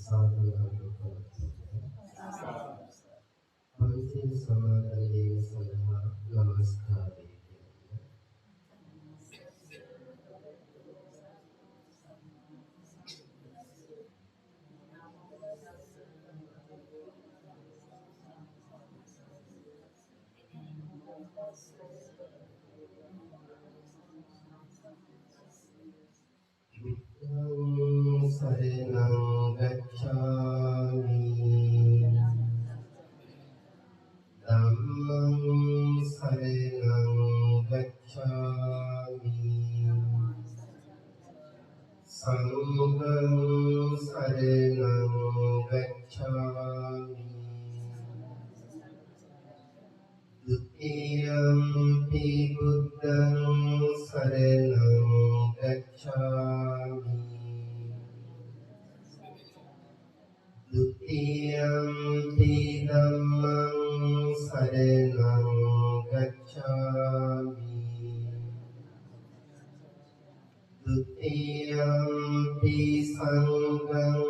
සාධනාව පන්සිල් සමාදන්වීම සඳහා නමස්කාරය කියන්න. සරණං ගච්ඡාමි ධම්මං සරණං ගච්ඡාමි සංඝං සරණං ගච්ඡාමි ဒုတိယံ පි බුද්ධං සරණං ගච්ඡාමි Dutiyampi dhammang saranang gacchami Dutiyampi sanghang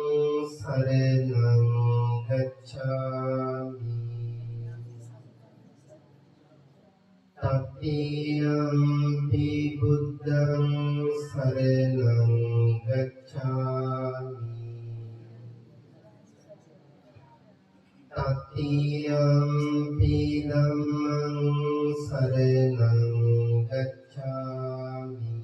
saranang gacchami Tatiyampi buddhang saranang gacchami Tatiyampi dhammang saranang gacchami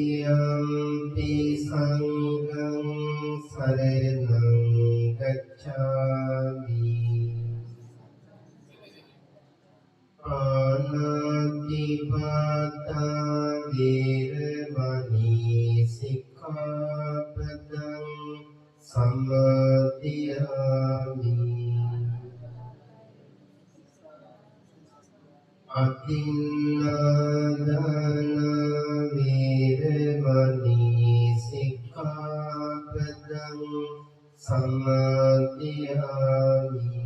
Tatiyampi sanghang saranang gacchami Pāṇāṭipāṭā vīramani sikkhapadang samadhiyāmi Atinādāna vīramani sikkhapadang samadhiyāmi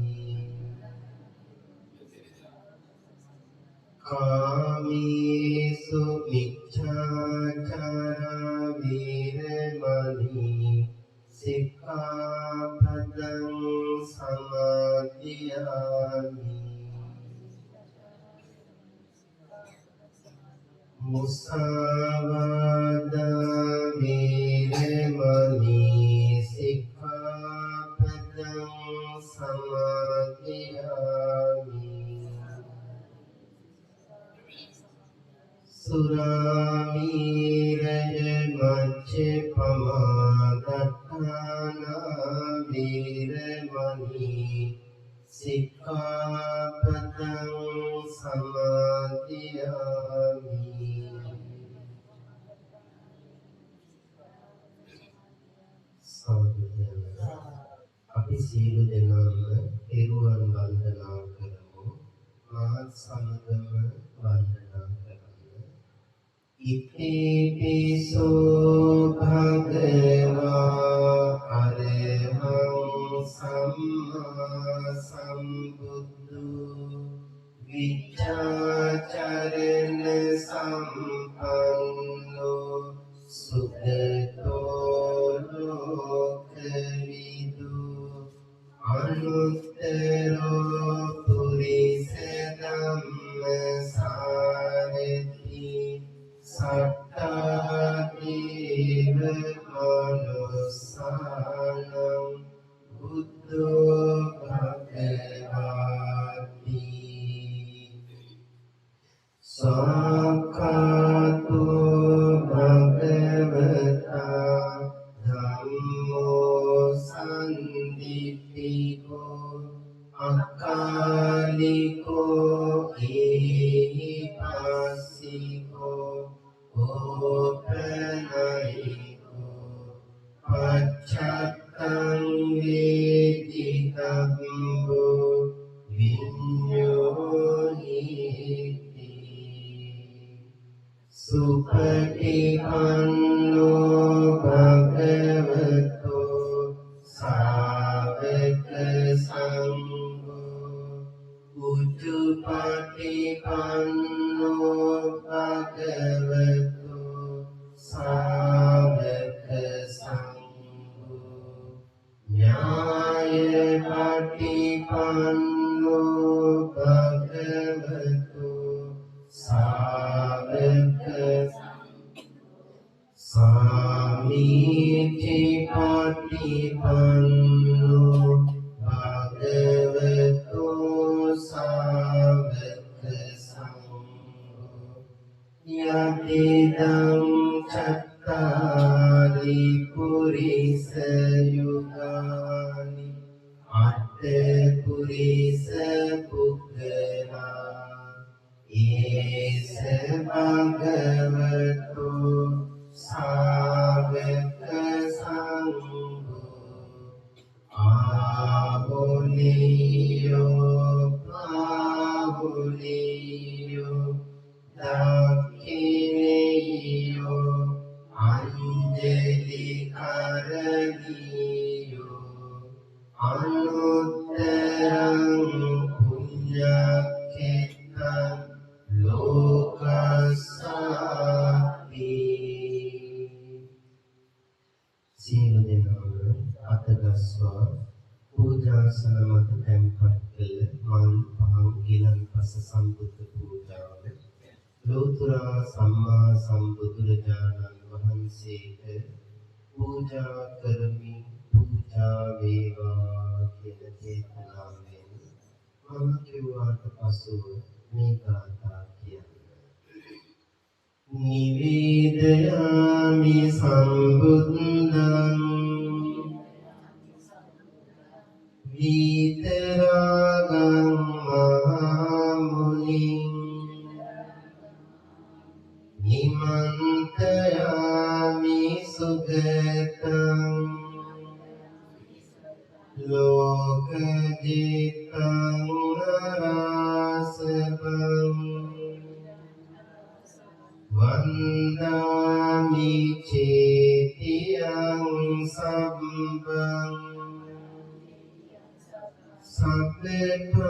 Kāmesu miccācara vīramani sikkhapadang samadhiyāmi Musāvādā vīramani sikkhapadang samadhiyāmi Suramīraya maccappamādaṭṭhāna vīramani sikkhapadang samadhiyāmi අපි සියලු දෙනාම පෙරුවන් වන්දනා කරමු මාත් සමගම වන්දනා කරමු ඉතිපිසෝ භගවා අරහං සම්මා සම්බුද්ධු විච්ඡාචරණ සම්පන්නෝ සුගතෝ ලෝකවිදු අනුත්තරෝ පුරිස ධම්මසාරති සත්තාදීව මනුස්සානං බුද්ධෝ භගවාති සාඛාතෝ භගවතා ධම්මෝ සම්දිත්තිකෝ අකාලිකෝ ඒහිපස්සිකෝ ඕපනයිකෝ පච්චත්තං වේති ධම්මෝ විඤ්ඤෝහිති සුපටිපන්නෝ භගවතෝ සාවක සංඝෝ උච්චපටිපන්නෝ භගවතෝ සාවක idang cattari purisa yugani atte purisa puggala esa bhagavato savaka sangho Abuniyo, Abuniyo, Dakiniyo, Anjali Karaniyo, Anuttarang Punyaketan Lokasati. සියලු දෙනාම අතගස්වා පූජාසන මත තැන්පත් කළ මල් පහන් ගිලන්පස සම්බුද්ධ පූජාව ලෝතර සම්මා සම්බුදුරජාණන් වහන්සේට පූජා කරමි පූජා වේවා කියන චේතනාවෙන් මම කිව්වාට පසුව මේ ගාථා කියන්නේ නිවේදයාමි සම්බුද්ධං විතරාගං මහමුනිං නිමන්තයාමි සුගතං ලෝකජිතං නරාසවං වන්දාමි චේතියං සම්බං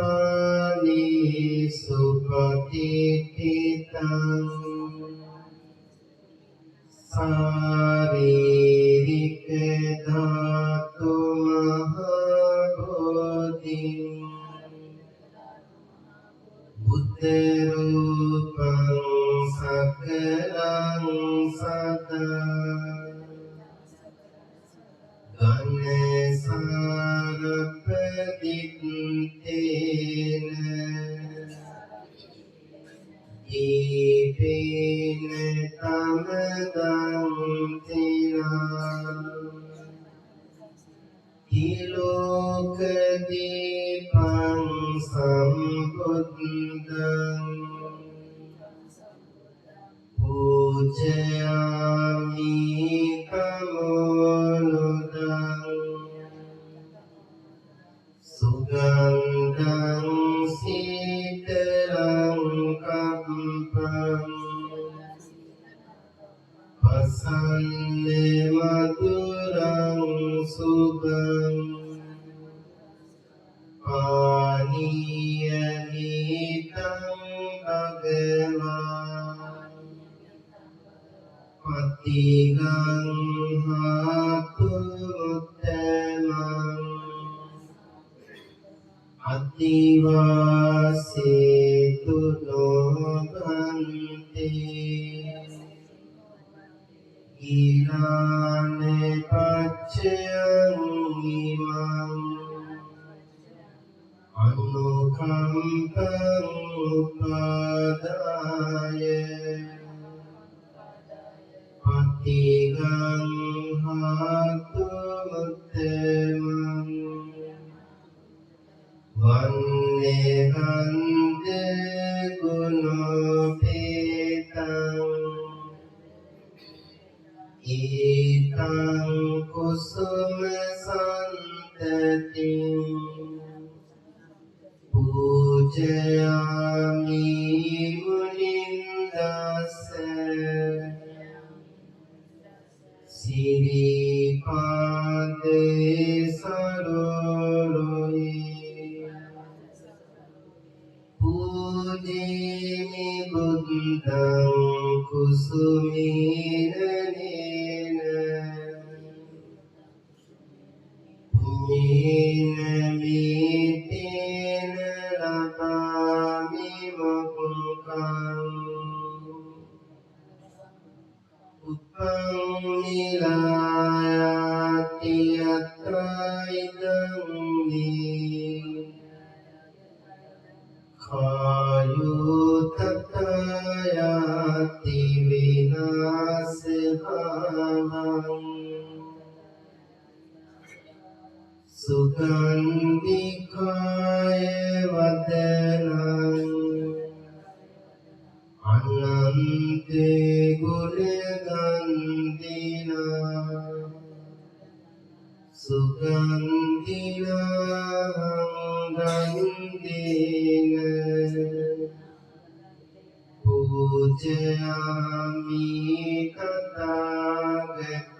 සබ්බපාලි සුපතිතිතං සාරීරික ධාතු මහබෝධිං බුද්ධ රූපං සකලං සදා ගණසාරපදිත්තේන දීපේන තමදං තිනා තිලෝක දීපං සම්බුද්ධං පූජයාමි තමෝනුදං සුගන්ධං සීතලං කම්පං පසන්නේ මధుරං සුභං පානීයනිතං භගවා පතිගං හාතු උත්තමං අතිවාසේතු නොබන්ති ඊලාන පච්චයං ඉමං අනුකම්පං උපාදාය පතිගං හාතු උත්තමං වන්නේහන්ද ගුණෝපේතං ඊතං කුසුම සන්තතිං පූජයාමි මුනින්දස්ස සිරිපාදේ සරෝරොයි පූජේමි බුද්ධං කුසුමේනනේන පුඤ්ඤේන මීතේන ලබාමි මොක්ඛං උපං නිරායති යත්‍රයිදං නී කායෝ තථායති විනා සුගන්ධිකාය වදනං අනන්තේ ගුණගන්ධිනා සුගන්ධිනා ගන්ධේන පූජයාමි තථාගතං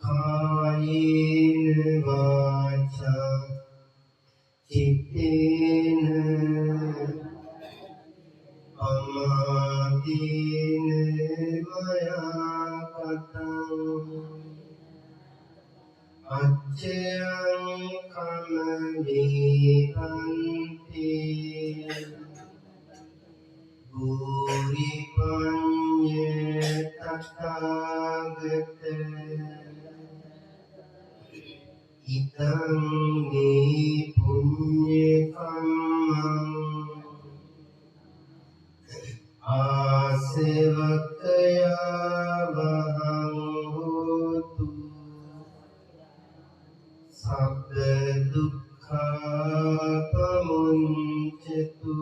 කායේන වාචා චිත්තේන අමාදීන මයා කතං අච්චයං කමනීපන්ති භූරි පඤ්ඤ තථාගත ඉදං මේ පුඤ්ඤ කම්මං ආසවක්ඛයා වහං හෝතු සබ්බ දුක්ඛා පමුඤ්චතු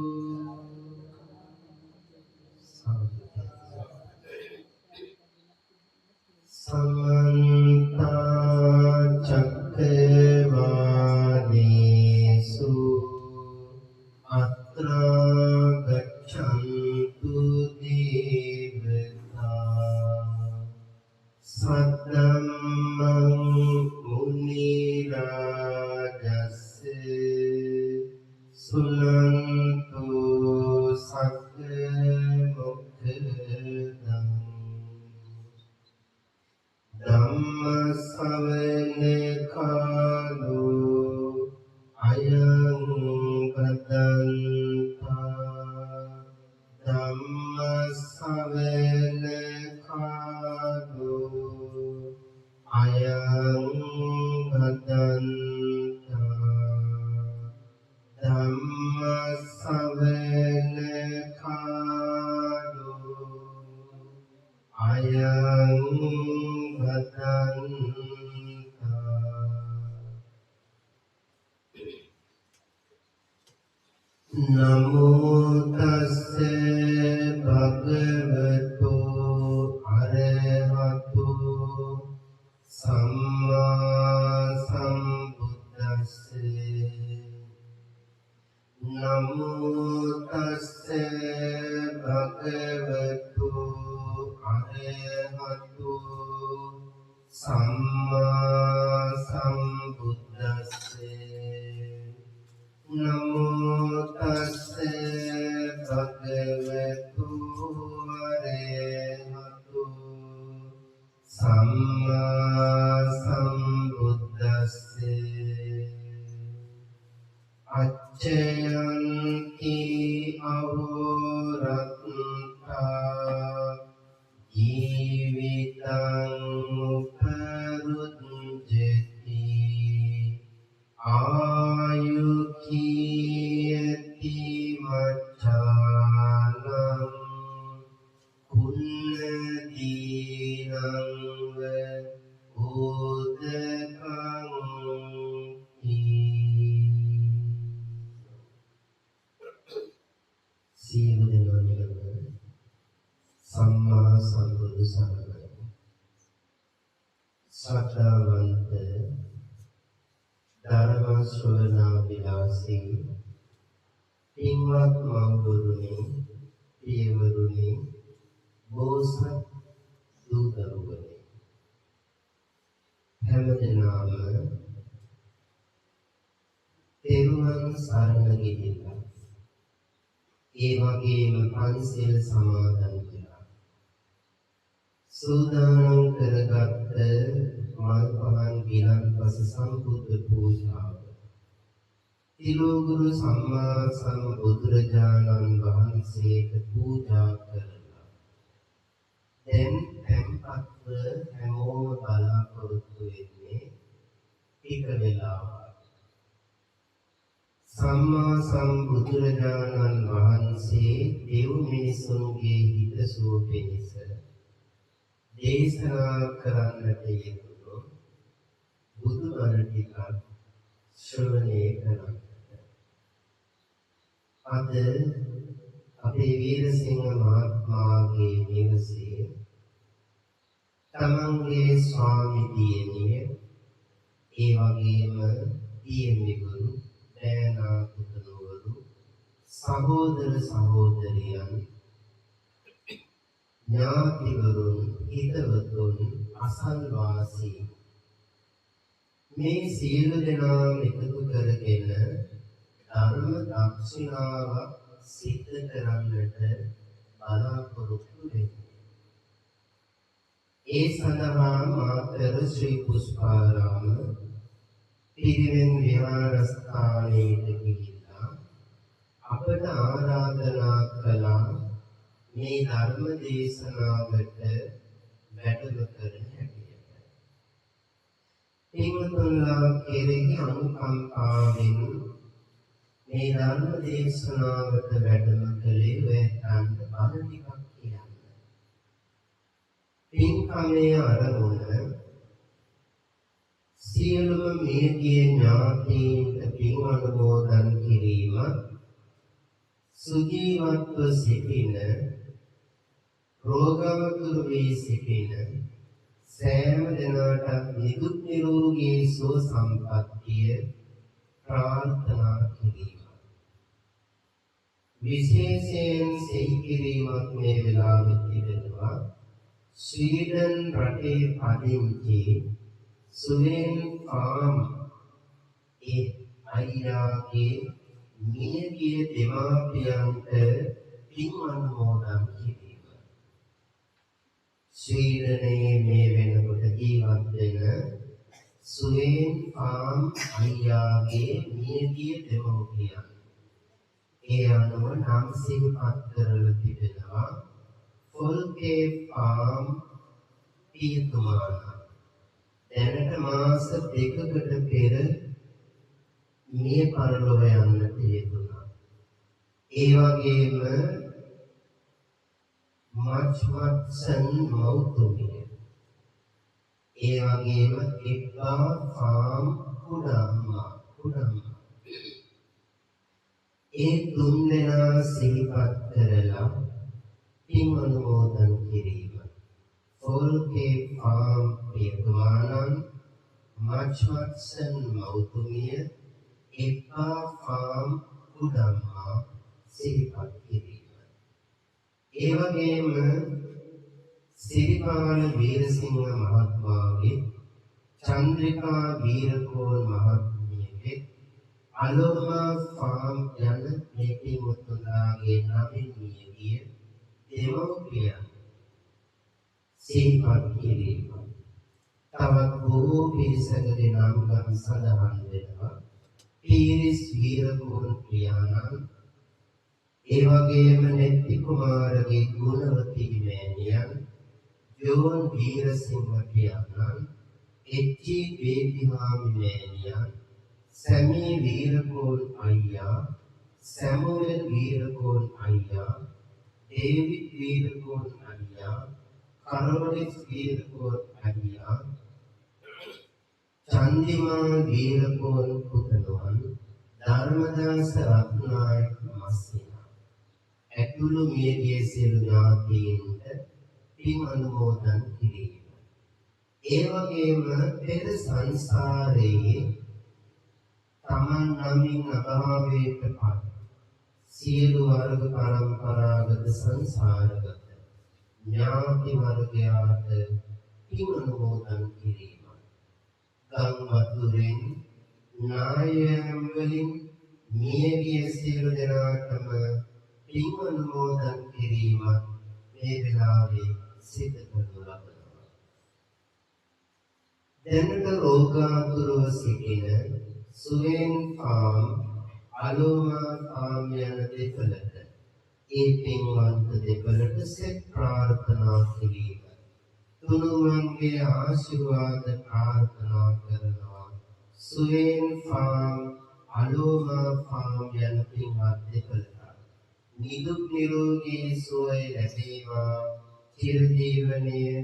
සමන්ත චක්කවාලේසු අත්‍රා ගච්ඡන්තු දේවතා සද්දම්මං මුනි රාජස්ස සුනන්තු සග්ග මොක්ඛදං ධම්ම ශ්‍රවණ කාලෝ අයං බදන්තා ධම්ම ශ්‍රවණ කාලෝ අයං බදන්තා ධම්ම ශ්‍රවණ කාලෝ අයං නමෝ තස්සේ භගවතෝ අරහතෝ සම්මා සම්බුද්දස්සේ නමෝ තස්සේ භගවතෝ අරහතෝ සම්මා සම්බුද්දස්සේ නමෝ තස්සේ භගවතු අරහතෝ සම්මා සම්බුද්දස්සේ අච්චයන්ති අවරත්තා ජීවිතං උපරුජ්ජති ආයුකීයති මච්ඡානං කුල්ලදීනං උදකං සියලු දෙනාටම සම්මා සම්බුදු සරණයි. සත්‍යවන්ත ධර්ම ශ්‍රවණාභිලාෂී පින්වත් මව්වරුනි, පියවරුනි, බෝසත් දූ දරුවනි, හැමදෙනාම තෙරුවන් සරණ ගිහිල්ලා ඒ වගේම පන්සිල් සමාදන් වෙලා සූදානම් කරගත් මල් පහන් ගිලන්පස සම්බුද්ධ පූජාව තිලෝගුරු සම්මා සම්බුදුරජාණන් වහන්සේට පූජා කරලා දැන් tempatව හැමෝම බලාපොරොත්තු වෙන්නේ ටික වෙලාවක් සම්මා සම්බුදුරජාණන් වහන්සේ දෙව් මිනිසුන්ගේ හිතසුව පිණිස දේශනා කරන්නට යෙදුණු බුදුබණ ටිකක් ශ්‍රවණය කරන්න. අද අපේ වීරසිංහ මහත්මයාගේ නිවසේ තමන්ගේ ස්වාමි දියණිය ඒ වගේම දියණිවරු දෑනා පුතුණුවරු සහෝදර සහෝදරියන් ඥාතිවරුන් හිතවතුන් අසල්වාසී මේ සියලු දෙනාම එකතු කරගෙන ධර්ම දක්ෂිනාවක් සිද්ධ කරන්නට බලාපොරොත්තු වෙන්නේ. ඒ සඳහා මාතර ශ්‍රී පුෂ්පාරාම පිරිවෙන් විහාරස්ථානයට ගිහිල්ලා අපට ආරාධනා කළා මේ ධර්ම දේශනාවට වැඩම කරන හැටියට. පින්වතුන්ලා කෙරෙහි අනුකම්පාවෙන් මේ ධර්ම දේශනාවට වැඩම කළේ ඔයයන්ට බණ ටිකක් කියන්න. පින්කමේ අරමුණ සියලුම මියගිය ඥාතීන්ට පින් අනුමෝදන් කිරීම, සුජීවත්ව සිටින රෝගවතුරු වී සිටින සෑම දෙනාටත් නිදුක් නිරෝගී සුව සම්පන්නිය ප්‍රාර්ථනා කිරීම. විශේෂයෙන් සිහි කිරීමක් මේ වෙලාවේ තිබෙනවා. ස්වීඩන් රටේ පදිංචි සුවෙන් ආම් ඒ අයියාගේ මියගිය දෙමාපියන්ට පින් අනුමෝදන් කිරීම. ස්වීඩනයේ මේ වෙනකොට ජීවත් වෙන සුවෙන් ආම් අයියාගේ මියගිය දෙමාපියන් ඒ අනුව නම් සිහිපත් කරලා තිබෙනවා. ෆොල්කේ ආම් පියතුමාණන් දැනට මාස 2කට පෙර මිය පරලොව යන්නට යෙදුණා. ඒ වගේම මච්වත්සන් මෞතුමිය, ඒ වගේම එක්බා ෆාම් කුඩම්මා ඒ තුන්දෙනා සිහිපත් කරලා පින් අනුමෝදන් කිරීම. ෆොල්කේ ෆාම් පියතුමාණන්, මච්වත්සන් මෞතුමිය, එක්බා ෆාම් කුඩම්මා සිහිපත් කිරීම. ඒ වගේම සිරිපාල වීරසිංහ මහත්මයාගේ, චන්ද්‍රිකා වීරකෝන් මහත්මියගේ, අලෝමා ෆාම් යන මේ පින්වතුන්ලාගේ නමින් මියගිය දෙමව්පියන් සිහිපත් කිරීම. තවත් බොහෝ පිරිසකගේ නම් ගම් සඳහන් වෙනවා. පීරිස් වීරකෝන් පියාණන්, ඒ වගේම නෙත්ති කුමාරගේ ගුණවති මෑණියන්, ජෝන් වීරසිංහ පියාණන්, එච්.ජී. බේබිහාමි මෑණියන්, සැමී වීරකෝන් අයියා, සැමුවෙල් වීරකෝන් අයියා, ඩේවිඩ් වීරකෝන් අයියා, කරෝලිස් වීරකෝන් අයියා, චන්දිමා වීරකෝන් පුතණුවන්, ධර්මදාස රත්නායක මස්සිනා ඇතුළු මියගිය සියලු ඥාතීන්ට පින් අනුමෝදන් කිරීම. ඒ වගේම පෙර සංසාරයේ තමන් නමින් අභාවයට පත් සියලු වර්ග පරම්පරාගත සංසාරගත ඥාති වර්ගයාට පින් අනුමෝදන් කිරීම. ගම් වතුරෙන් නායම් වලින් මියගිය සියලු දෙනාටම පින් අනුමෝදන් කිරීම මේ වෙලාවේ සිදු කරනු ලබනවා. දැනට රෝගාතුරව සිටින සුවෙන් ෆාම්, අලෝමා ෆාම් යන දෙපළට ඒ පින්වන්ත දෙපළට සෙත් ප්‍රාර්ථනා කිරීම. තුනුරුවන්ගේ ආශිර්වාද ප්‍රාර්ථනා කරනවා. සුවෙන් ෆාම්, අලෝමා ෆාම් යන පින්වත් දෙපළට නිදුක් නිරෝගී සුවය ලැබේවා, චිරජීවනයේ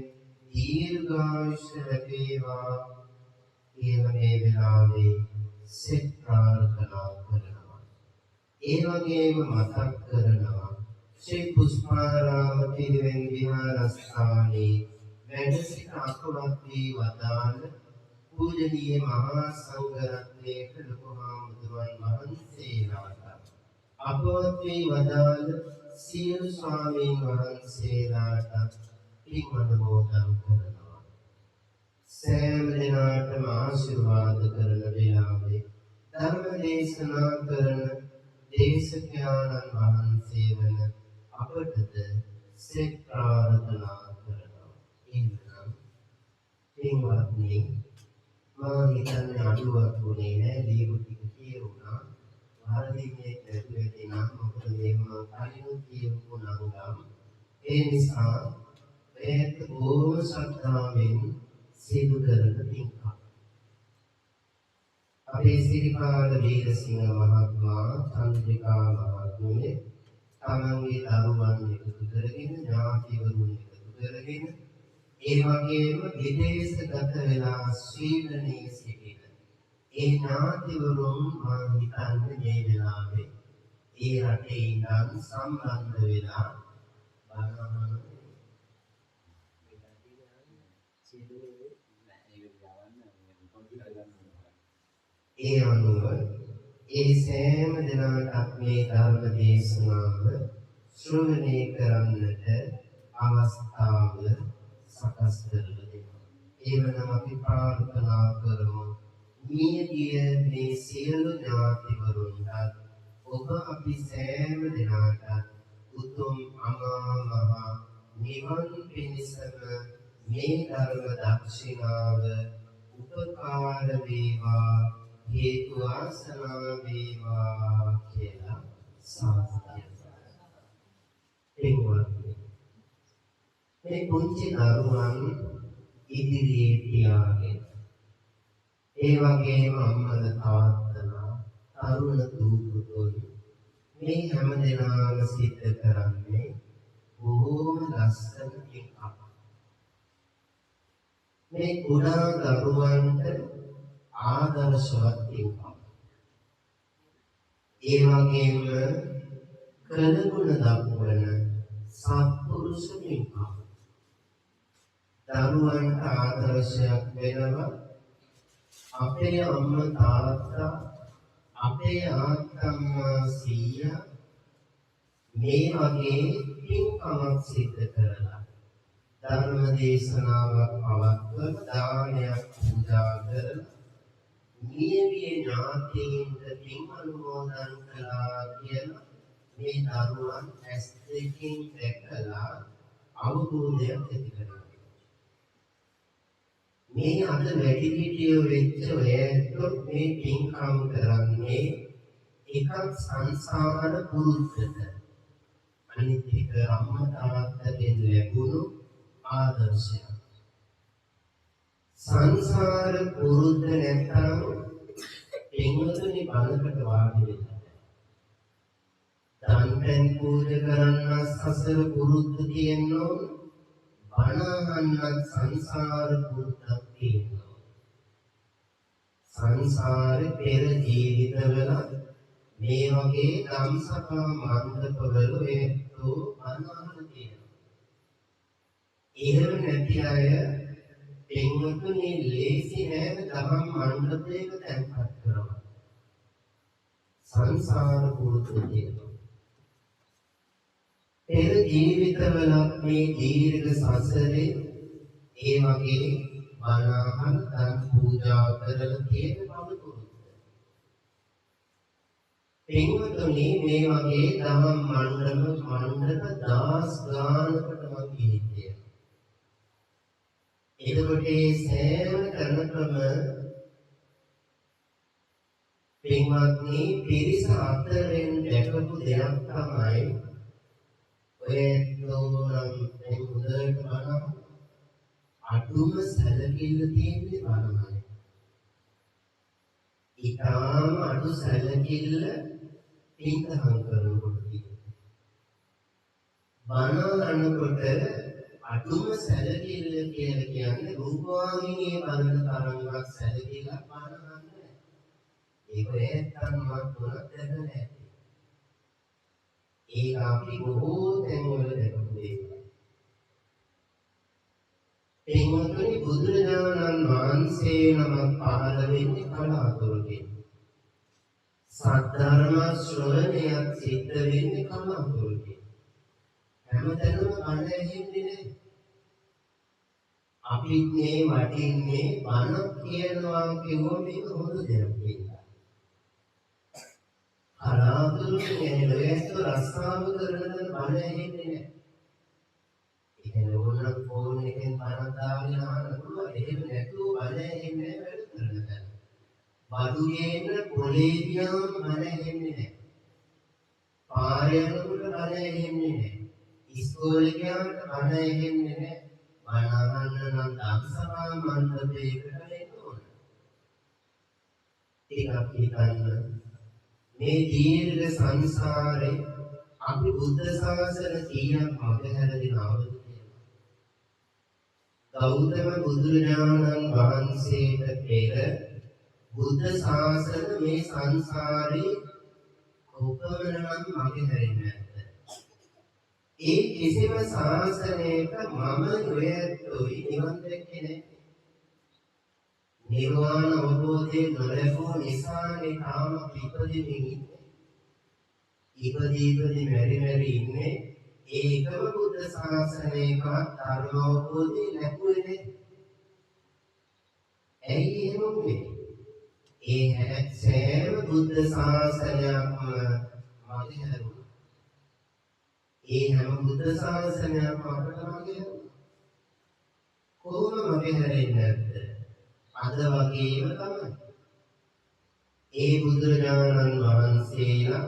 දීර්ඝායුෂ ලැබේවා, කියලා මේ වෙලාවේ සෙත් ප්‍රාර්ථනා කරනවා. ඒ වගේම මතක් කරනවා ශ්‍රී පුෂ්පාරාම පිරිවෙන් විහාරස්ථානයේ වැඩ සිට අපවත් වී වදාළ පූජනීය මහා සංඝරත්නයේ ලොකු හාමුදුරුවන් වහන්සේලාට අපවත් වී වදාළ සියලු ස්වාමීන් වහන්සේලාට පින් අනුමෝදන් කරනවා. සෑම දිනකටම ආශිර්වාද කරන වේලාවේ ධර්ම දේශනා කරන දේශකයන්න් වහන්සේ වන අපටද සෙත් ප්‍රාර්ථනා කරනවා. එන්නම් පින්වත්නි, මා හිතන්නේ අඩුවක් වුණේ නැහැ, ලියපු ටික කියුණා. වර්ධින්නේ නැතුවේදී නම් මොකද මේ මම කලින් කියපු නම් ඒ නිසා ඒත් බොහොම ශ්‍රද්ධාවෙන් සිදු කරන පින්කම්. අපේ සිරිපාල වීරසිංහ මහත්මයා, චන්ද්‍රිකා මහත්මිය තමන්ගේ දරුවන් එකතු කරගෙන, ඥාතිවරුන් එකතු කරගෙන, ඒ වගේම විදේශගත වෙලා ශ්‍රීලංකාවේ සිටින ඒ ඥාතිවරුන් මම හිතන්නේ මේ වෙලාවේ ඒ රටේ ඉඳන් සම්බන්ධ වෙලා බලනවා. ඒ අනුව ඒ සෑම දිනකට මේ ධර්ම දේශනාව ශ්‍රවණය කරන්නට අවස්ථාව සකස් කරලා දෙනවා. ඒ වෙනම අපි ප්‍රාර්ථනා කරමු. මියගිය මේ සියලු ඥාතිවරුන්ට ඔබ අපි සෑම දිනකට උතුම් අමා මහ නිවන් පිණිසම මේ ධර්ම දක්ෂිනාව උපකාර වේවා, හේතු ආසනා වේවා කියලා සාදුකාරය. එක්වත්නි මේ පුංචි දරුවන් ඉදිරියේ තියාගෙන, ඒ වගේම අම්මලා තාත්තලා, තරුණ දූ පුතුන් මේ හැමදෙනාම සිද්ධ කරන්නේ බොහෝම ලස්සන පින්කම්. මේ කුඩා දරුවන්ට ආදර්ශවත් පින්කම්. ඒ වගේම කළගුණ දක්වන සත්පුරුෂ පින්කම්. දරුවන්ට ආදර්ශයක් වෙනවා අපේ අම්මා තාත්තා, අපේ ආත්තම්මා සීයා මේ වගේ පින්කමක් සිද්ධ කරලා ධර්ම දේශනාවක් පවත්වන, දානයක් පූජා කරලා නියමිය ඥාතීන්ට පින් අනුමෝදන් කළා කියලා මේ දරුවන් ඇස් දෙකෙන් දැකලා අවබෝධයක් ඇති කරගන්නවා. මේ අද වැඩිහිටියෝ වෙච්ච ඔයත් මේ පින්කම් කරන්නේ එකක් සංසාර පුරුද්දට, අනිත් එක අම්මා තාත්තගෙන් ලැබුණු ආදර්ශයක්. සංසාර පුරුද්ද නැත්නම් පින්වතුනි බලකට වාඩි වෙන්න. දන් පූජා කරන්න සසර පුරුද්ද තියෙනවා. බණහන්න සංසාර පුරුද්දක් තියෙනවා. සංසාරේ පෙර ජීවිතවල මේ වගේ ධම්සභා මණ්ඩපවල ඒතු බණහන්න තියෙනවා. එහෙම නැති අය පින්වතුනි ලේසි නෑ ධම්ම මණ්ඩපයක තැන්පත් කරනවා. සංසාර පුරුද්ද තියෙනවා. පෙර ජීවිතවල මේ දීර්ඝ සසරේ ඒ වගේ බණහන් දන් පූජා කරලා තියෙන බමුණුත්. පින්වතුනි මේ වගේ ධම්ම මණ්ඩප දාස් ගානකට වගේ තියෙනවා. එතකොට මේ සෑම කරනකම පින්වත්නි පිරිස අතරින් දැකපු දෙයක් තමයි ඔය නෝනම් මේ හොඳට බලන්න අඩුම සැලකිල්ල තියෙන්නේ බලමයි. ඊටාම අඩු සැලකිල්ල පින්කම් කරනකොට තියෙනවා. බණ අනකොට අඩුම සැලකිල්ල කියලා කියන්නේ රූපවාහිනියේ බලන තරංගයක් සැලකිල්ලක් බලන්න නැහැ. ඒක ඇත්තන්වත් තුනක් දැක නැහැ. ඒක අපි බොහෝ තැන්වල දැකපු දෙයක්. එයිමතුනි බුදුරජාණන් වහන්සේ නමක් පහළ වෙන්නේ කලාතුරකින්. සද්ධර්ම ශ්‍රවණයක් සිද්ධ වෙන්නේ කලාතුරකින්. හැමතැනම බණ ඇහෙන්නේ නැහැ. අපි මේ වටින්නේ බණ කියනවා කිව්වොත් මේක හොඳ දෙයක් කියලා. කලාතුරකින් ලෝයස්තු රස්සාව කරන බණ ඇහෙන්නේ නැහැ. ඉතින් ඕනනම් ෆෝන් එකෙන් බණක් දාගෙන අහන්න පුළුවන්. එහෙම නැතුව බණ ඇහෙන්නේ වැඩ කරන තැන. බඩු ගේන පොලේ ගියාම බණ ඇහෙන්නේ නැහැ. පාරේ යනකොට බණ ඇහෙන්නේ නැහැ. ඉස්කෝලේ ගියාම බණ ඇහෙන්නේ නැහැ. බණ අහන්න නම් ධම්සභා මණ්ඩපයකට එන්න ඕන. ටිකක් හිතන්න. මේ දීර්ඝ සංසාරේ අපි බුද්ධ ශාසන කීයක් මගහැරගෙන ආවද? ගෞතම බුදුරජාණන් වහන්සේට පෙර බුද්ධ ශාසන මේ සංසාරේ කොපමණක් මගහැරෙන්නේ නැද්ද? ඒ කිසිම ශාසනයක මම නොයැත්තොයි නිවන් දැක්කේ නැහැ. නිර්වාණ අවබෝධයේ නොලැබුව නිසානේ තාම ඉපදෙමින් ඉන්නේ. ඉපදී මෙරි ඉන්නේ. ඒකම බුද්ධ ශාසනයකවත් ධර්මෝපෝධි ලැබුවේ නැහැ. ඇයි එහෙම වුනේ? ඒ සෑම බුද්ධ ශාසනයක්ම මගහැරුණා. ඒ හැම බුද්ධ ශාසනයක්ම අපට මගහැරුණා. කොහොම මගහැරෙන්නේ නැද්ද? අද වගේම තමයි. ඒ බුදුරජාණන් වහන්සේලා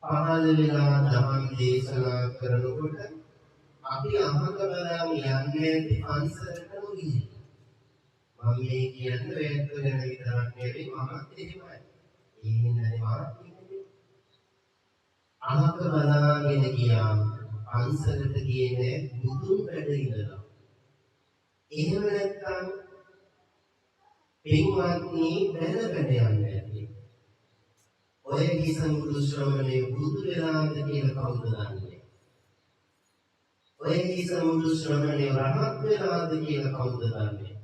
පහළ වෙලා ධම්ම දේශනා කරනකොට අපි අහක බලන්න යන්නේ පන්සලටම ගිහින්. මම මේ කියන්නේ වේද ගැන විතරක් නෙවෙයි මමත් එහෙමයි. ඒ හින්දානේ මාත් කියන්නේ. අහක බලාගෙන ගියාම පන්සලට ගියේ බුදුන් වැඩ ඉඳලා. එහෙම නැත්නම් පින්වත්නි බැලබැල යන්නේ නැති. ඔය කිසමුදු ශ්‍රමණේ බුදු වෙලාද කියලා කවුද දන්නේ? ඔය කිසමුදු ශ්‍රමණේ රහත් වෙලාද කියලා කවුද දන්නේ?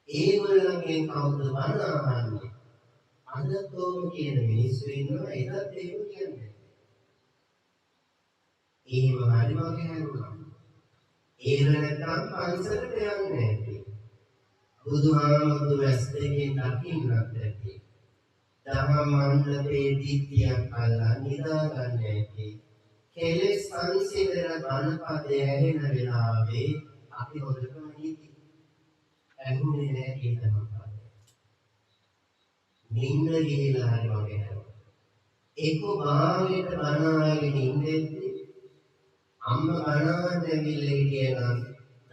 ඒගොල්ලන්ගෙන් කවුද බණ අහන්නේ? අදතෝම කියන මිනිස්සු ඉන්නවා ඒකත් එහෙම කියන්නේ. එහෙම හරි වගේ හැරුණා. ඒව නැත්තම් පන්සලට යන්නේ නැති. බුදුහාමුදුරු වැස් දෙකෙන් දකින්නත් ඇති. දහම් මණ්ඩපේ දීප්තියක් අල්ලා නිදා ගන්න ඇති. කෙලෙස් සංසිඳන බණපදය ඇහෙන වෙලාවේ අපි හොඳටම නිදි. ඇහුනේ නැහැ ඒ තමයි. නිින්ද ගිහලා හරි වගේ හැරුණා. එක්ක භාවයට බණාගෙන ඉඳෙද්දි අම්මා බණාගෙන ඇවිල්ලා හිටියනම්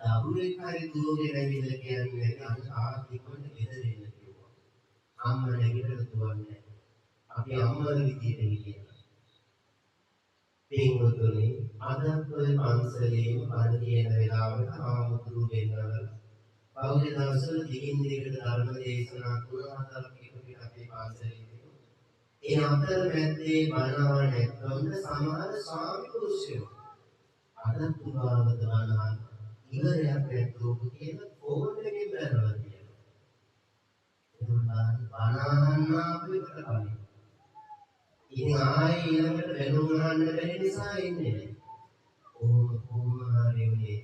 දරුවෙක් හරි දුවගෙන ඇවිල්ලා කියන්නේ අන්න ආතිකොට ගෙදරින් කිව්වා. අම්මා නැගිටලා දුවන්නේ. අපි අම්මලා විදියට හිටියා. පින්වතුනි අදත් ඔය පන්සලේම බණ කියන වෙලාවට ආමුතුරු වෙනවා. පෞද්ගලික දවසවල දිගින් දිගට ධර්ම දේශනා 3-4ක් එක අපේ පන්සලේ තියෙනවා. ඒ අතර මැද්දේ බණව නැත්නම් සමහර ස්වාමි පුරුෂයෝ අදත් පුරාවත බණහන් ඉවරයක් නැතුව කියන ෆෝන් එකෙන් බැලුවා කියලා. එතකොට බණහන්න අපිට කලින්. ඉතින් ආයේ ඊළඟට බැලුම් ගන්න බැරි නිසා ඉන්නේ නැහැ. කොහොම හරි උනේ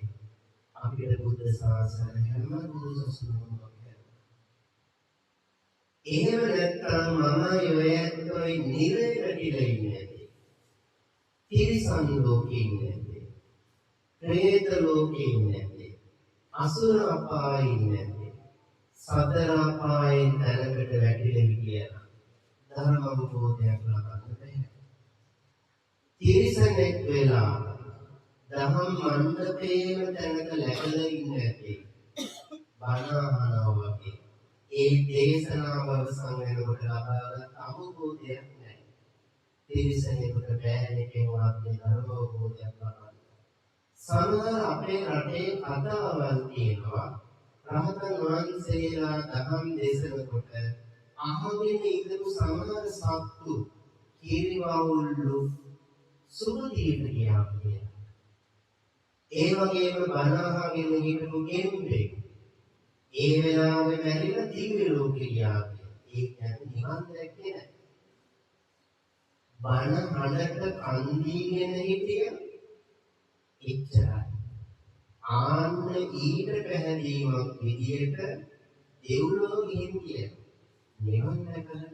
අපිට බුද්ධ ශාසනය හැම බුදු සසුනම වගේ. එහෙම නැත්නම් මමයි ඔයත්ොයි නිරේකටිලා ඉන්නේ. තිරිසන් ලෝකේ ඉන්නේ. ප්‍රේත ලෝකේ ඉන්නේ. අසුර අපායේ ඉන්නේ. සතර අපායේ තැනකට වැටිලා හිටියා. ධර්ම අවබෝධයක් ලබන්න බැහැ. තිරිසනෙක් වෙලා දහම් මණ්ඩපේම තැනක läගලා ඉන්නේ නැති. බණ අහනවා වගේ. ඒ දේශනාව අවසන් වෙනකොට ලබාගත් අවබෝධයක් නැහැ. තිරිසනෙකුට බැහැ එකෙන්වත් මේ ධර්ම අවබෝධයක් ලබන්න. සමහර අපේ රටේ කතාවල් තියෙනවා රහතන් වහන්සේලා දහම් දේශනකොට අහගෙන ඉඳපු සමහර සත්තු කීරිවවුල්ලු සුගතියට ගියා කියලා. ඒ වගේම බණ අහගෙන හිටපු ගෙම්බෙක් ඒ වෙලාවේ මැරිලා දිව්‍ය ලෝකෙ ගියා කියලා. ඒ කියන්නේ නිවන් දැක්කේ නැහැ. බණ හඬට කන් දීගෙන හිටිය එච්චරයි. ආන්න ඊට පැහැදීමක් විදියට දෙව්ලොව ගිහින් කියන නිවන් දැකලා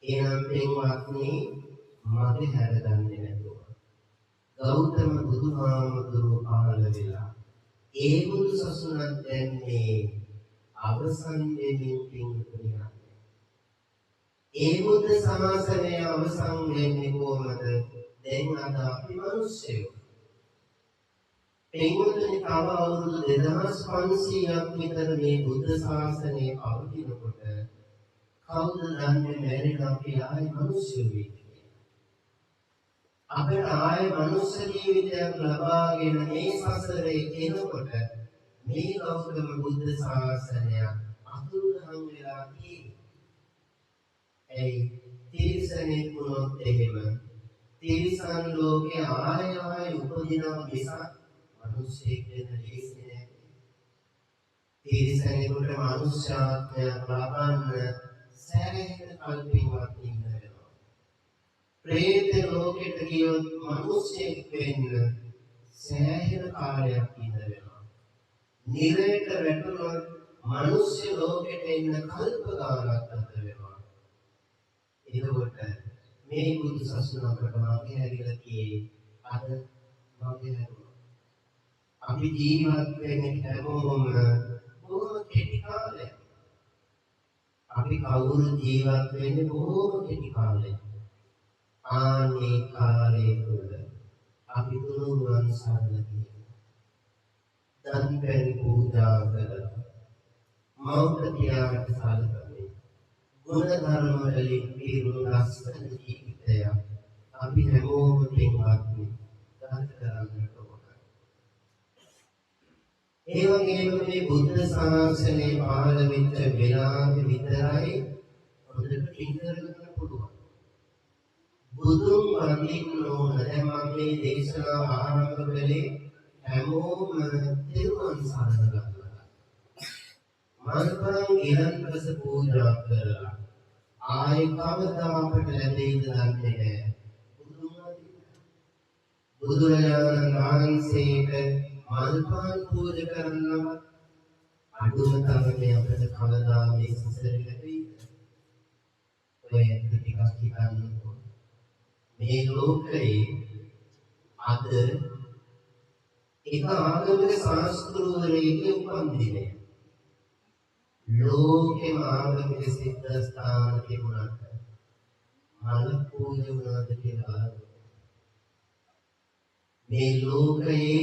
එනම් පින්වත්නි මගේ හැරගන්නේ නැතුව ගෞතම බුදුහාමුදුරුවෝ පහළ වෙලා ඒ බුදු සසුනක් දැන්නේ අවසන් වෙමින් පින්තුනිය. ඒ බුද්ධ ශාසනය අවසන් වෙන්නේ කොහොමද? දැන් අද අපි මිනිස්සුયો පින්තුනි තව අවුරුදු 2500ක් විතර මේ බුද්ධ ශාසනය පවතිනකොට කවුද දන්නේ මැරිලා අපි ආයි මිනිස්සු වෙන්නේ. අපිට ආයි මනුෂ්‍ය ජීවිතයක් ලබාගෙන මේ සසරේ එනකොට මේ ගෞතම බුද්ධ ශාසනය අතුරුදහන් වෙලා තියෙන්නේ. ඒ තිරිසනෙක් වුණොත් එහෙම තිරිසන් ලෝකේ ආයි උපදිනවා මිසක් මනුෂ්‍යෙක් වෙන්න ලේසි නෑ. තිරිසනෙකුට මනුෂ්‍යාත්මයක් ලබන්න සෑහෙන කල්පින්වත් ඉන්න වෙනවා. ප්‍රේත ලෝකෙට ගියොත් මනුෂ්‍යෙක් වෙන්න සෑහෙන කාලයක් ඉන්න වෙනවා. නිරයට වැටුණොත් මනුෂ්‍ය ලෝකෙට එන්න කල්ප ගානක් ගත වෙනවා. එතකොට මේ බුදු සසුන අපට මගේ හැරිලා කියේ අද මගේ හැරුණා. අපි ජීවත් වෙන්නේ හැමෝම බොහොම කෙටි කාලයක්. අපි කවුරු ජීවත් වෙන්නේ බොහොම කෙටි කාලයක්. ආනේ කාලේ තුල අපි තුනුරුවන් සරණ ගියා. දන් පැන් පූජා කළා. මෞර්ත පියාට සාදරයි. ගුණ ධර්ම වලින් පිරුණු ලස්සන ජීවිතයක් අපි හැමෝම පින්වත්නි ගත කරන්නට ඕන. ඒ වගේම මේ බුද්ධ ශාසනය පහළ වෙච්ච වෙලාවේ විතරයි හොඳට පින් කරගන්න පුළුවන්. බුදුන් වඳින්න ඕන. දැන් මම මේ දේශනාව ආරම්භ කළේ හැමෝම තෙරුවන් සරණ ගන්නවා. මල්පරන් ගිලන්පස පූජා කරලා ආයි කවදා අපට ලැබෙයිද දන්නේ නැහැ. බුදුරජාණන් වහන්සේට මල්පරන් පූජා කරනව අඩුම තරමේ අපට කවදා මේ සසර ලැබෙයිද? ඔය ටිකක් හිතන්නකෝ. මේ ලෝකයේ අද එක ආගමික ශාස්ත්‍රවරයෙකුගේ උපන්දිනය. ලෝකෙම ආගමික සිද්ධාස්ථාන තිබුණාට මල පූජා වුණාද කියලා මේ ලෝකයේ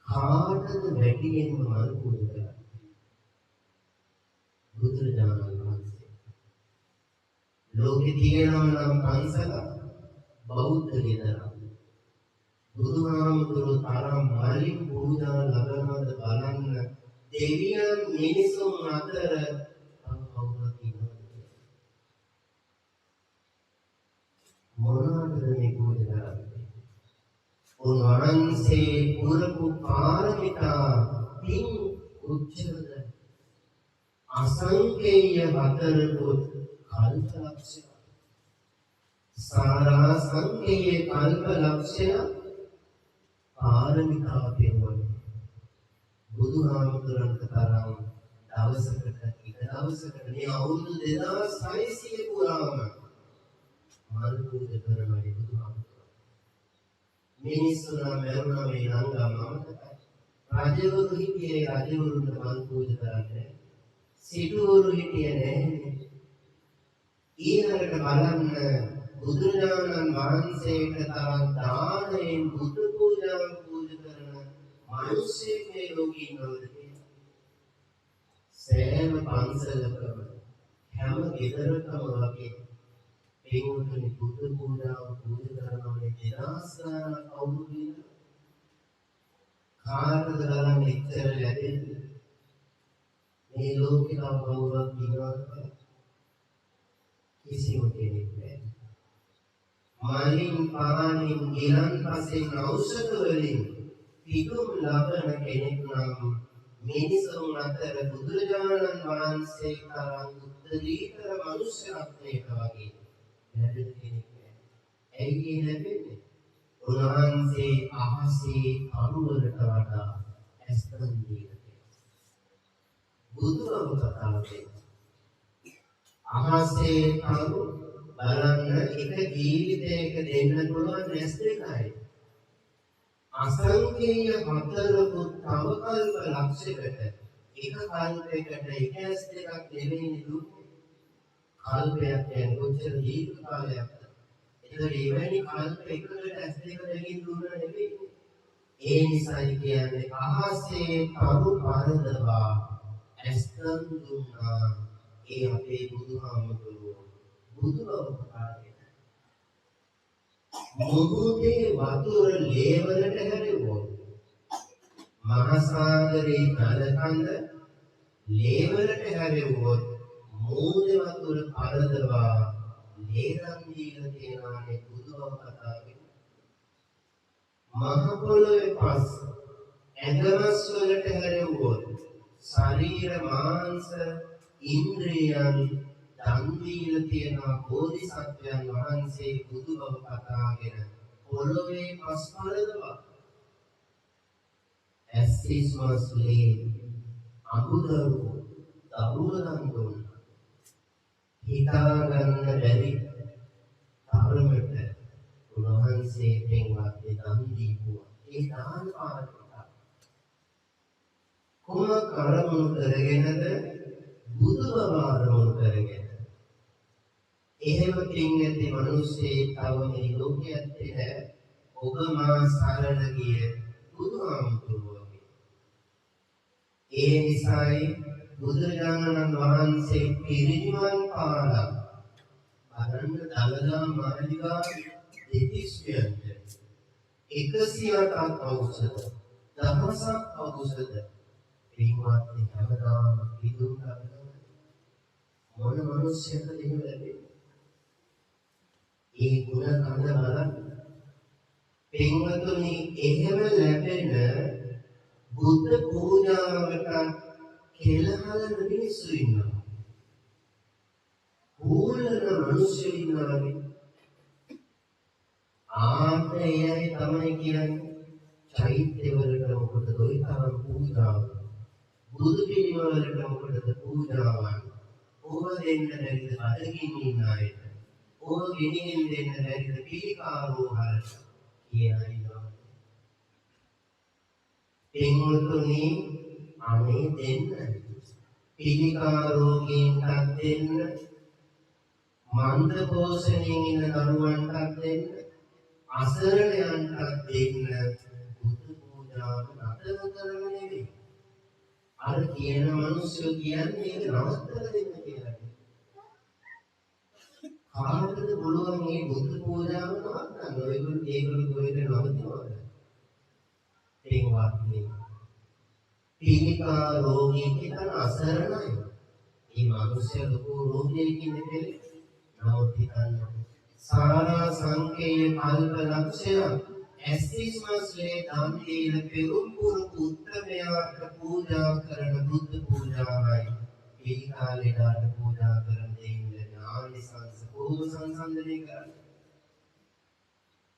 කාටද වැඩියෙන්ම මල පූජා කරන්නේ? බුදුරජාණන් වහන්සේ. ලෝකෙ තියෙනවා නම් පන්සල බෞද්ධ ගෙදර. බුදුහාමුදුරුවෝ තරම් මලින් පූජා ලබනවද බලන්න. දෙවියන් මිනිසුන් අතර කවුරුත් ඉන්නවද? මොනවද මේ පූජා කරන්නේ? උන්වහන්සේ පුරපු පාරමිතා පින් උච්චරද අසංකේය වතරකුත් කල්පලක්ෂය සාරා සංකේය කල්පලක්ෂය පාරමිතා පිරුවනේ. බුදුහාමුදුරන්ට තරම් දවසකට එක දවසකට මේ අවුරුදු 2600 පුරාම මල් පූජා කරනවානේ බුදුහාමුදුරන්. මිනිස්සු නම් මරුණා මේ නංගම්මම රජවරු හිටියේ රජවරුන්ට මල් පූජා කරන්නේ. සිටුවරු හිටියේ නැහැ. ඊළඟට බලන්න බුදුරජාණන් වහන්සේට තරම් දානයෙන් බුදු පූජා කරන මිනිස්සෙක් මේ ලෝකේ ඉන්නවද කියලා. සෑම පන්සලකම හැම ගෙදරකම වගේ පින්වතුනි බුදු පූජාව පූජා කරනවානේ දෙදාස්ගාන කවුරුද කාටද ගලන් එච්චර ලැබෙන්නේ මේ ලෝකේ තව කවුරුත් ඉන්නවද කිසිම කෙනෙක් නැහැ මලින් පානින් ගිලන් පසෙන් ඖෂධ වලින් පිටුම් ලබන කෙනෙක් නම් මිනිසුන් අතර බුදුරජාණන් වහන්සේ තරම් උත්තරීතර මනුෂ්‍යත්වයක වගේ ලැබෙන කෙනෙක් නැහැ. ඇයි ඒ ලැබෙන්නේ? උන්වහන්සේ අහසේ අරුවලට වඩා ඇස්තන් දීලා තියෙනවා. බුදුරම කතාවේ අහසේ අරු බලන්න එක ජීවිතයක දෙන්න පුළුවන් ඇස් දෙකයි. අසංකේය හතරකුත් තව කල්ප ලක්ෂයකට එක කල්පයකට එක ඇස් දෙකක් දෙවෙනි දුන්නේ කල්පයක් කියන්නේ කොච්චර දීර්ඝ කාලයක්ද ඒතකොට එවැනි කල්ප එකකට ඇස් දෙක දෙකින් දුන්න නෙවෙයි ඒ නිසායි කියන්නේ අහසේ තරු පරදවා ඇස්තන් දුන්නා ඒ අපේ බුදුහාමුදුරුවෝ බුදුබව ප්‍රකාශ මොහොතේ වතුර ලේවලට හැරෙවොත් මහා සාගරේ ජලකඳ ලේවලට හැරෙවොත් මූදේ වතුර පරදවා ලේරන් දීලා තියනානේ බුදුබව කතාවේ මහ පොළොවේ පස් ඇඟමස් වලට හැරෙවොත් ශරීර මාංශ ඉන්ද්‍රියන් දන් දීලා තියෙන බෝධිසත්වයන් වහන්සේ බුදුබව කතාගෙන පොළොවේ පස් පරදවා ඇස්තිස්මස්ලේ අමුදරුවෝ දරුවලන් දුන්නා හිතා ගන්න බැරි තරමට උන්වහන්සේ දෙන්වත් දන් දීපුවා ඒ දාන පාරමිතා කොමක් අරමුණු කරගෙනද බුදුබව අරමුණු කරගෙන එහෙම පින්ගති මිනිස්සේ තව මේ ලෝකයක් නැහැ ඔබ මා සරණ ගිය බුදුහාමුදුරුවෝ ඒ නිසායි බුදුරජාණන් වහන්සේ පිරිනිවන් පාලා බලන්න දලදා මාළිගා දෙතිස්වියන්ට 108ක් ඖෂධ දහසක් ඖෂධ පින්වත්නි හැමදාම පිදුම් ලබනවා මොන මිනිස්සුන්ට දෙන්න ලැබෙන්නේ ඒ ගුණ කඳ බලන්න පින්වතුනි එහෙම ලැබෙන බුද්ධ පූජාවට කෙලහලන මිනිස්සු ඉන්නවා පූර්ණ මිනිස්සු ඉන්නවා ආත්මයයි තමයි කියන්නේ චෛත්‍ය වලට මොකද ඔය තරම් පූජාව බුදු පිළිම වලට මොකටද පූජාවන් ඕව දෙන්න බැරිද බඩගින්න ඉන්න අයට ඕව ගෙනින් දෙන්න බැරිද පිළිකාරෝහර කියලා ඉන්නවා එංගොතුනි අනේ දෙන්න පිළිකාරෝගීන්ටත් දෙන්න මන්ද පෝෂණයෙන් ඉන්න දරුවන්ටත් දෙන්න අසරණයන්ටත් දෙන්න බුදු පූජාව නතර කරන නෙවෙයි අර කියන මිනිස්සු කියන්නේ ඒක නවත්තලා දෙන්න කියලා. කාටද පුළුවන් මේ බුදු පූජාව නවත්තන්න? ඒගොල්ලෝ කොහෙද නවතිනවද? පින්වත්නි. පිළිකා රෝගී කියන අසරණයි. මේ මිනිස්සු ලොකු රෝගියෙකින් ඉන්නේ නවතින්න. සාරා සංකේය කල්ප ලක්ෂය ඇස්තිස්මස්ලේ දන් දීල පෙරුම් පුරුදු උත්තමයාට පූජා කරන බුද්ධ පූජාවයි පිළිකාලේදාට පූජා කරන දෙයින් ආනිසංස කොහොම සංසන්දනය කරන්නේ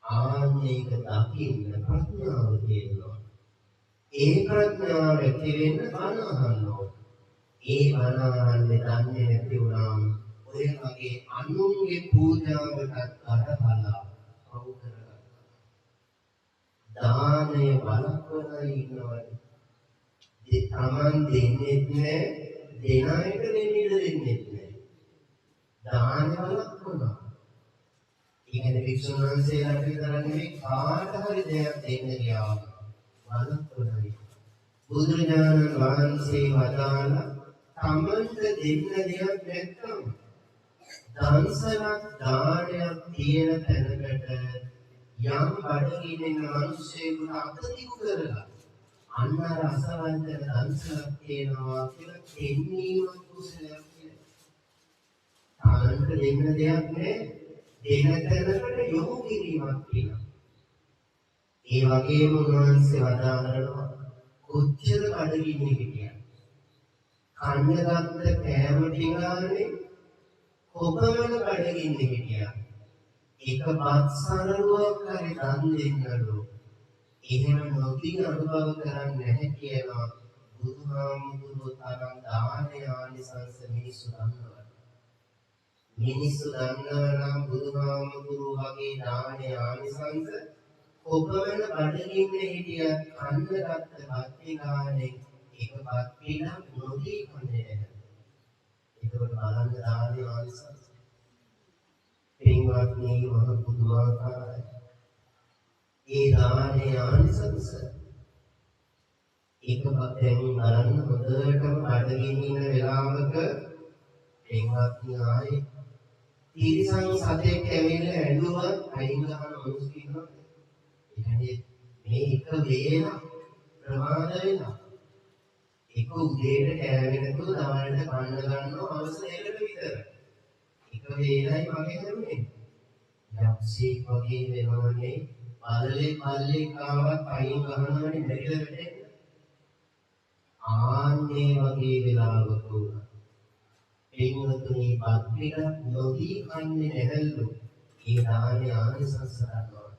ආන්නේක දකින්න ප්‍රඥාව තියෙනවා ඒ ප්‍රඥාව ඇති වෙන්න බණ අහන්න ඕන ඒ බණ අහන්නේ දන්නේ නැති වුණාම ඔය වගේ අනුන්ගේ පූජාවකට අඩබලා පව් කරගන්න දානය වළක්වලා ඉන්නවනේ. ඒ තමන් දෙන්නේ නැහැ, දෙන අයට දෙන්නේ නැහැ. දානය වළක්වනවා. ඊගෙන වික්ෂුන් වහන්සේලාට විතරන්නේ කාට හරි දෙයක් දෙන්න ගියාම වළක්වනවා. බුදුරජාණන් වහන්සේ වදාළ තමන්ට දෙන්න දෙයක් නැත්නම් දන්සලක් දානයක් තියෙන තැනකට යම් බඩගිනින මිනිස්සෙකුට අතදිගු කරලා අන්න රසවන්ත දන්සලක් තියෙනවා කියලා දෙන්නීම කුසලයක් කියලා. ආනන්ද දෙන්න දෙයක් නෑ. දෙන තැනකට යොමු කිරීමක් කියලා. ඒ වගේම උන්වහන්සේ වදාළනවා කොච්චර බඩගින්නේ හිටියත් කන්න ගත්ත කෑම ටිකානේ කොපමණ බඩගින්නේ හිටියත් එක බත් සරලුවක් හරි දන් දෙන්නලු එහෙම නොකිය අනුභව කරන්නේ නැහැ කියලා බුදුහාමුදුරුවෝ තරම් දාන ආනිසංස මිනිස්සු දන්නවා. මිනිස්සු දන්නවා නම් බුදුහාමුදුරුවෝ වගේ දාන ආනිසංස කොපමණ බඩගින්නේ හිටියත් කන්න ගත්ත බත් ටිකානේ එක බත් පිටක් නොදී කන්නේ නැහැ. ඒකවල බලන්න දාන ආනිසංස පින්වත්නි මහ පුදුමාකාරයි. ඒ දානේ ආනිසංස ඒකපතෙන් බලන්න හොඳටම බඩගින්න වෙලාවක පින්වත්නි ආයේ තිරිසන් සතෙක් ඇවිල්ලා ඇඬුවත් අයින් ගන්න මොනස් කියනවා. ඒ කියන්නේ මේ එක වේල ප්‍රමාද වෙනවා. එක උදේට කෑවෙනකොට දවල්ට කන්න ගන්නවා අවශ්‍යයකට විතර. එක වේලයි මගේ හැරුනේ. යක්ෂයෙක් වගේ වෙනවනේ පල්ලේ කාවත් අයින් ගන්නවනේ මෙරිලා වැටෙන්නේ. ආන්නේ වගේ වෙලාවක උනා. එන්නතුනි බක්තික නොදී කන්නේ නැහැලු. ඒ දානේ ආනිසංස ගන්නවා.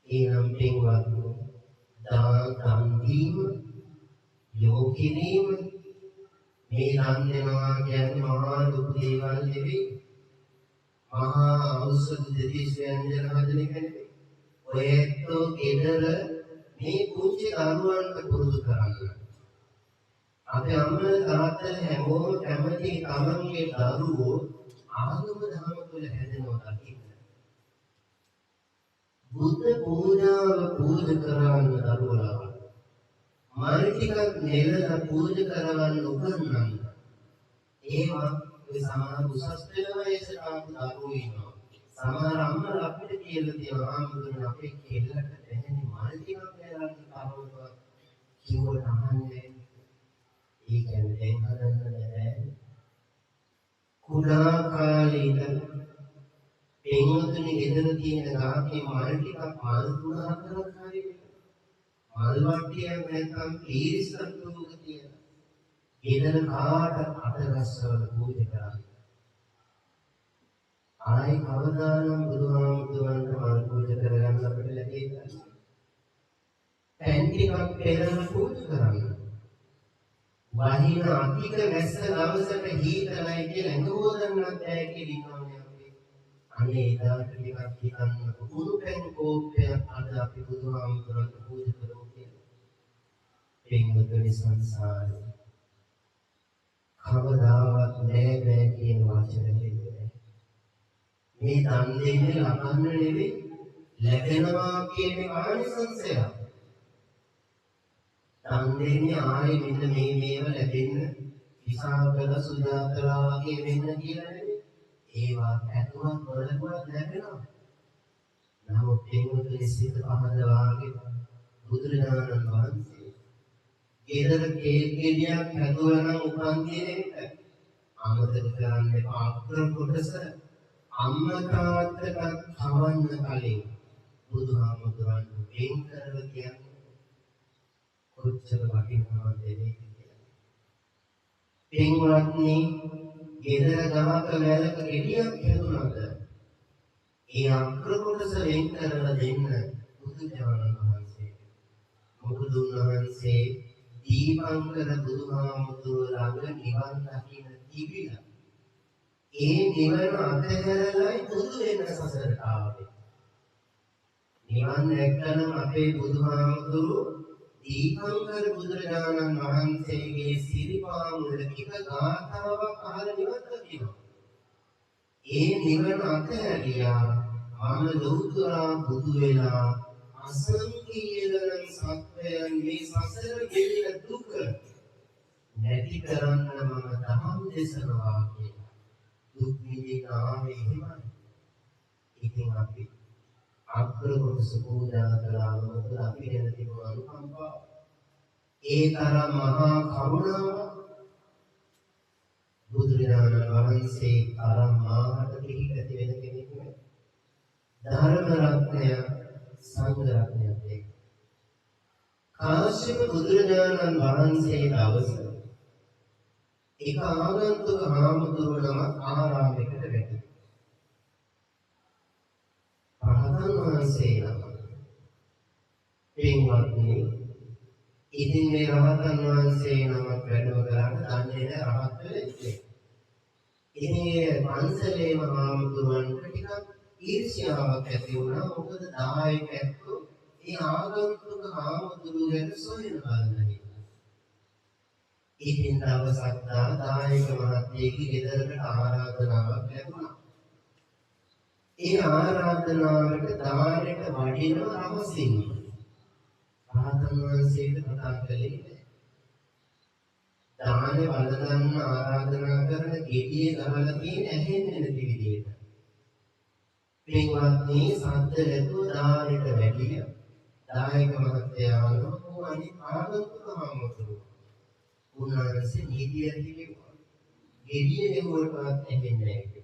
ඒනම් පින්වත්නි දන් දීම යෝගිනීම මේ දන් දෙනවා කියන්නේ මහා දුක් දේවල් නෙවෙයි. මහා ඖෂධ දෙවිස් ව්‍යංජන හදන එක නෙවෙයි. ඔයත්ෝ ගෙදර මේ පුංචි දරුවන්ට පුරුදු කරන්න. අපේ අම්මලා තාත්තලා හැමෝම කැමති තමන්ගේ දරුවෝ ආගම ධර්ම තුළ හැදෙනවා දකින්න. බුද්ධ පූජාව පූජා කරවන්න දරුවලා. මල් ටිකක් නෙලලා පූජා කරවන්න උගන්වන්න. ඒවා ඔය සමහර උසස් පෙළ වයසට ආපු දරුවෝ ඉන්නවා. සමහර අම්මලා අපිට කියලා තියෙනවා ආමුදුන අපේ කෙල්ලට දැනෙන්නේ මල් ටිකක් නෙලලා කරවනවා කිව්වට අහන්නේ. ඒ කියන්නේ දැන් හදන්න බෑ. කුඩා කාලේ ඉඳන් එංගොතුනි ගෙදර තියෙන ගාකේ මල් ටිකක් මල් 3-4ක් හරි මල් වට්ටියක් නැත්නම් ඊරිසත්තුක තියෙන. ගෙදර කාට අතගස්සවල පූජා කරන්නේ. ආයි කවදානම් බුදුහාමුදුරන්ට මල් පූජා කරගන්න අපිට ලැබෙන්නේ. පැන් ටිකක් පෙරලා පූජා කරන්න. වහින අධික වැස්ස දවසට හීතලයි කියලා ඇඟ හොදන්නත් බෑ කියලා ඉන්නවනේ අපි. අනේ එදාට ටිකක් හිතන්නකො උණු පැන් කෝප්පයක් අද අපි බුදුහාමුදුරන්ට පූජා කරමු කියලා. පින්වතුනි සංසාරේ කවදාවත් නෑ කියන වචන දෙන්නේ. මේ දන් දෙන්නේ ලබන්න නෙවෙයි ලැබෙනවා කියන ආනිසංසය. දන් දෙන්නේ ආයේ මෙන්න මේව ලැබෙන්න විසාකල සුජාතලා වගේ වෙන්න කියලා නෙවෙයි. ඒවා ඇතුළත් වලකුවත් ලැබෙනවා. නමුත් පින්වතුනි සිත පහදවාගේ බුදුරජාණන් වහන්සේ ගෙදර කේක් ගෙඩියක් හැදුවා නම් උපන්දිනේට අමතක කරන්න එපා. අග්‍ර කොටස අම්මා තාත්තට කවන්න කලින් බුදුහාමුදුරන් වෙන් කරලා කියන්නේ කොච්චර වටිනවද මේක කියලා. පින්වත්නි ගෙදර ගමක වැලක ගෙඩියක් හැදුනද ඒ අග්‍ර කොටස වෙන් කරලා දෙන්න බුදුරජාණන් වහන්සේ. මොකද උන්වහන්සේ දීපංකර බුදුහාමුදුරුවෝ ළඟ නිවන් දකින්න තිබිලා ඒ නිවන අතහැරලායි බුදු වෙන සසරට ආවේ. නිවන් දැක්කම අපේ බුදුහාමුදුරුවෝ දීපංකර බුදුරජාණන් වහන්සේගේ සිරිපා මුල එක ගාථාවක් අහලා නිවන් දකිනවා. ඒ නිවන අතහැරියා මම ලෞතුරා බුදු වෙලා අසංකීර්ණ සත්‍යයන් මේ සසර ගෙලින දුක නැති කරන්න මම දහම් දේශනවා කියලා දුක් විඳින ආවේ එහෙමයි. ඉතින් අපි අග්‍ර කොටස පූජා කළා මොකද අපි ගැන තිබුණ අනුකම්පාව. ඒ තරම් මහා කරුණාව බුදුරජාණන් වහන්සේ තරම් මාහට පිළිපැති වෙන කෙනෙක් නෙවෙයි. ධර්ම රත්නය සංඝ රත්නයත් එක්ක. කාශ්‍යප බුදුරජාණන් වහන්සේ දවස එක ආගන්තුක හාමුදුරුවනම ආරාමයකට වැටි. රහතන් වහන්සේ නම පින්වත්නි, ඉතින් මේ රහතන් වහන්සේ නමක් වැඩම කරාට දන්නේ නැහැ රහත් වෙලා ඉන්නේ. ඉතින් මේ පන්සලේම හාමුදුරුවන්ට ටිකක් ඊර්ෂ්‍යාවක් ඇති වුණා. මොකද දායකයෝ ඒ ආගන්තුක හාමුදුරුවෝ සොයන බලන්නේ. ඉතින් දවසක් දායක මහත්තයෙක්ගේ ගෙදරට ආරාධනාවක් ලැබුණා. ඒ ආරාධනාවට දානෙට වඩින රහසින් රහතන් වහන්සේට කතා කළේ නැහැ. දානේ වළඳන්න ආරාධනා කරන ගෙඩිය ගහලා තියෙන ඇහෙන්නේ නැති විදියට. පින්වත්නි, සද්ද නැතුව දානෙට වැඩිය. දායක මහත්තයා වුණා අනිත් ආගන්තුක හාමුදුරුවෝ. උන්වහන්සේ නීතිය ඇතිවෙනවා. ගෙඩිය නෙවුවටවත් ඇහෙන්නේ නැහැ.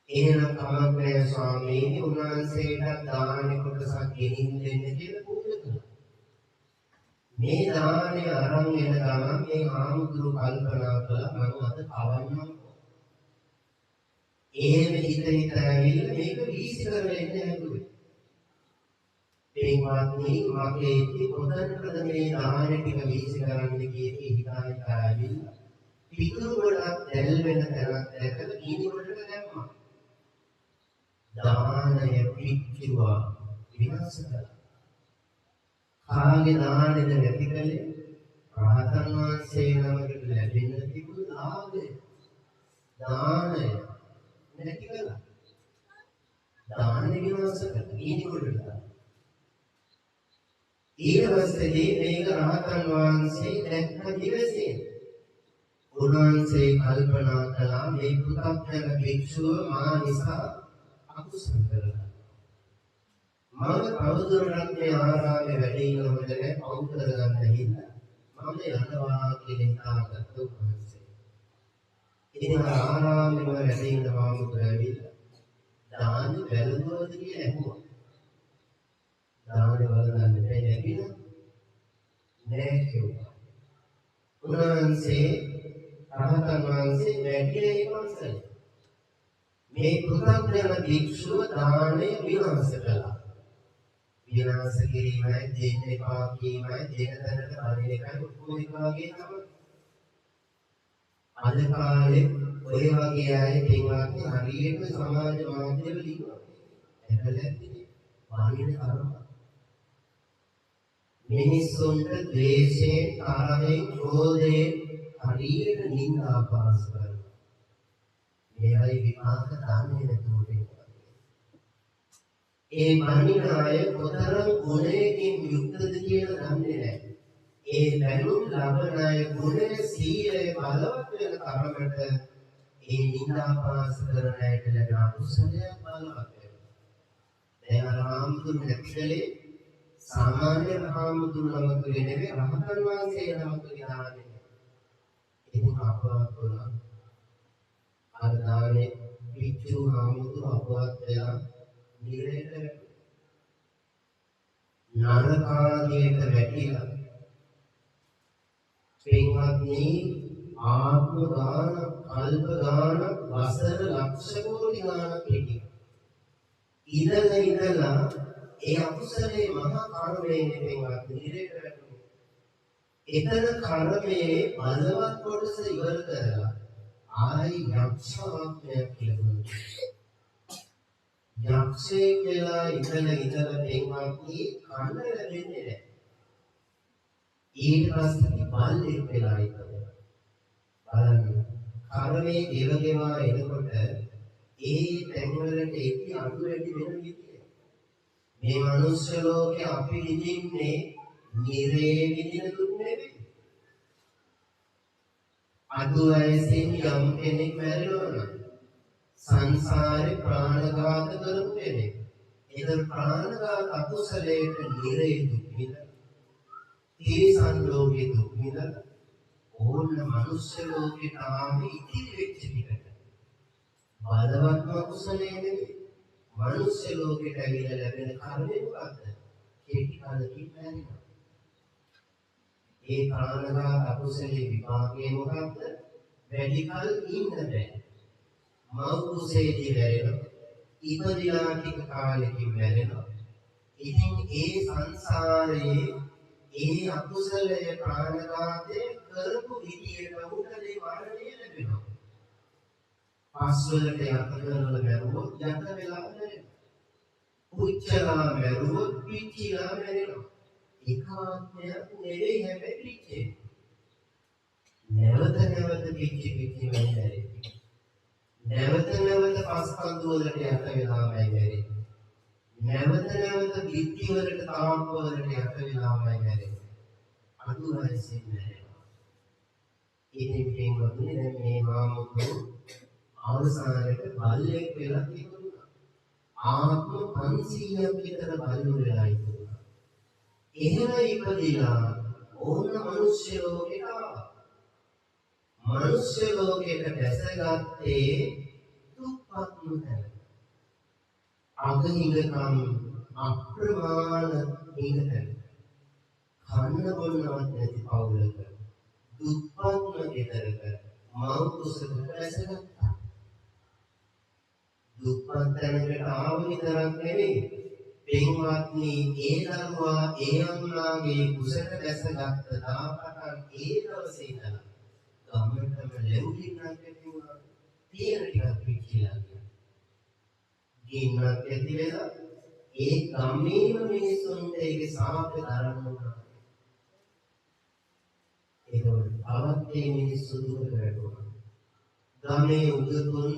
එහෙනම් කමක් නැහැ ස්වාමීනි, උන්වහන්සේට දානේ කොටසක් ගෙනින් දෙන්න කියලා පූජා කළා. මේ දානේ අරන් එන ගමන් මේ ආමුදුරු කල්පනා කළා මම අද කවන්නම්. එහෙම හිත ඇවිල්ලා මේක වීසි කරලා එන්න හැදුවේ. පින්වත්නි, මගේ කොතනකද මේ දානේ ටික වීසි කරන්න කීයේ හිතාන කාවිලා පිටුරු ගොඩක් දැල් වෙන තැනක් දැකලා ගිනි වලට දැම්මා. දානය පිච්චුවා විනාශ කළා. කාගේ දානෙද නැති කලේ? රහතන් වහන්සේ නමකට ලැබෙන්න තිබුණු ලාභය. දානය නැති කළා. දානෙ විනාශ කළා. ඊනිකොට ඊළඟට මේක රහතන් වහන්සේ දැක්ක දිවසේ උන්වහන්සේ කල්පනා කළා මේ පුතත්ජන භික්ෂුව මා නිසා අකුසල කරලා. මම කවුරුරක් මේ ආරාමයේ වැඩ ඉන්නකොට පවු කරගන්න හින්දා මම යනවා කියලා හිතාගත්ත උන්වහන්සේ. ඉතින් ආරාමයේ වැඩ ඉන්න මාමුදුරවිලා දාන වැළඳුවද කියලා ඇහුවා. දාන වලදන්න බැහැ නෑ කිව්වා. උන්වහන්සේ රහතන් වහන්සේ වැඩිලේ පන්සලේ මේ පුතත්ජන භික්ෂුව දානය විනාශ කළා. විනාශ කිරීමයි දෙන්න එපා කීමයි දෙන තැනට බලන එකයි ඔක්කොම එක වගේ තමයි. අද කාලේ ඔය වගේ අය පින්වත්නි හරියට සමාජ මාධ්‍යවල ඉන්නවා. එහෙලදී වාහින කර්ම මිනිස්සුන්ට ද්වේෂයෙන්, තරහෙන්, ක්‍රෝධයෙන් හරියට නින්දා පාස් කරනවා. මේවයි විපාක දන්නේ නැතුව වෙනවා. ඒ මනින අය කොතරම් ගුණයකින් යුක්තද කියලා දන්නේ නැහැ. ඒ බැලුම් ලබන අය ගුණය සීලය බලවත් වෙන තරමට ඒ නින්දා පාස් කරන අයට ලැබෙන අකුසලය බලවත් වෙනවා. දැන් රාමතුරු නැතිලේ සාමාන්‍ය රාමතුරුලමතුලේ නෙවෙයි රහතන් වහන්සේ නමතුලේ දාන්නේ. ඉතින් අපවත් වුණා. අර දානේ පිච්චු රාමතුරු අපවත් වෙලා නිරේට නරකාදියට වැටිලා පින්වත්නි ආත්ම ගාන කල්ප ගාන වසර ලක්ෂ කෝටි ගානක් ඉඳලා ඒ අකුසලේ මහා කර්මයෙන් පින්වත්නි නිරේට වැටුණා. එතන කර්මයේ බලවත් කොටස ඉවර කරලා ආයි යක්ෂාත්මයක් ලැබුණා. යක්ෂේ කියලා ඉඳලා පින්වත්නි කන්න ලැබෙන්නේ නැහැ. ඊට පස්සේ බල්ලෙක් වෙලා ඉන්නවා. බලන්න කර්මයේ ගෙවගෙවා එනකොට ඒ තැන්වලට එති අඩු වැඩි වෙන විදිය. මේ මනුෂ්‍ය ලෝකේ අපි විඳින්නේ නිරේ විඳින දුක් නෙවෙයි. අඩු වයසින් යම් කෙනෙක් මැරෙනවා නම් සංසාරේ ප්‍රාණඝාත කරපු කෙනෙක්. ඒක ප්‍රාණඝාත අකුසලයට නිරේ දුක් විඳලා, තිරිසන් ලෝකේ දුක් විඳලා, ඕන්න මනුෂ්‍ය ලෝකෙට ආවේ ඉතිරි වෙච්ච ටිකට. බලවත්ම අකුසලයේ නෙවෙයි. මනුෂ්‍ය ලෝකෙට ඇවිල්ලා ලැබෙන කර්මය මොකද්ද? කෙටි කාලෙකින් මැරෙනවා. ඒ ප්‍රාණඝාත අකුසලයේ විපාකය මොකක්ද? වැඩි කල ඉන්න බෑ. මව් කුසේදී මැරෙනවා. ඉපදිලා ටික කාලෙකින් මැරෙනවා. ඉතින් ඒ සංසාරයේ ඒ අකුසලයේ ප්‍රාණඝාතයේ කරපු විදියට උන්ටදී මරණය ලැබෙනවා. පස්වලට යට කරවල මැරුවොත් යට වෙලා මැරෙනවා. පුච්චලා මැරුවොත් පිච්චිලා මැරෙනවා. ඒකාත්මයක් නෙවෙයි හැබැයි පිච්චේ. නැවත නැවත පිච්චි මැරෙන්නේ. නැවත නැවත පස්කන්ධ වලට යට වෙලාමයි මැරෙන්නේ. නැවත නැවත පිච්චි වලට තාප වලට යට වෙලාමයි මැරෙන්නේ. අඩු වයසින් මැරෙනවා. ඉතින් පින්වත්නි දැන් මේ මාමුතු අවසානයේ බල්ලෙක් වෙලා තිබුණා. ආත්ම 500ක් විතර බල්ලු වෙලා ඉතුරුනා. එහෙම ඉපදිලා ඕන මිනිස්සු ලෝකෙට ආවා. මිනිස්සු ලෝකෙට දැසගත්තේ දුක්පත්ම තැන. අගහිඟකම් අප්‍රමාණ හිඟතන. කන්න බොන්නවත් නැති පවුලක දුක්පත්ම ගෙදරක මව් කුසක දැසගත්තා. දුක්පත් තැනකට ආව විතරක් නෙවෙයි, පින්වත්නි ඒ දරුවා ඒ අම්මාගේ කුසක දැසගත්ත දාපටන් ඒ දවසේ ඉඳලා ගමටම ලැබුණක් නැතිවුණා. තියෙන ටිකක් පිච්චිලා ගියා. ගින්නක් ඇති වෙලා ඒ ගමේම මිනිස්සුන්ට ඒකේ සාපේ දරන්න උනා. ඒකවල තවත් ඒ මිනිස්සු දුකට වැටුණා. ගමේ උගතුන්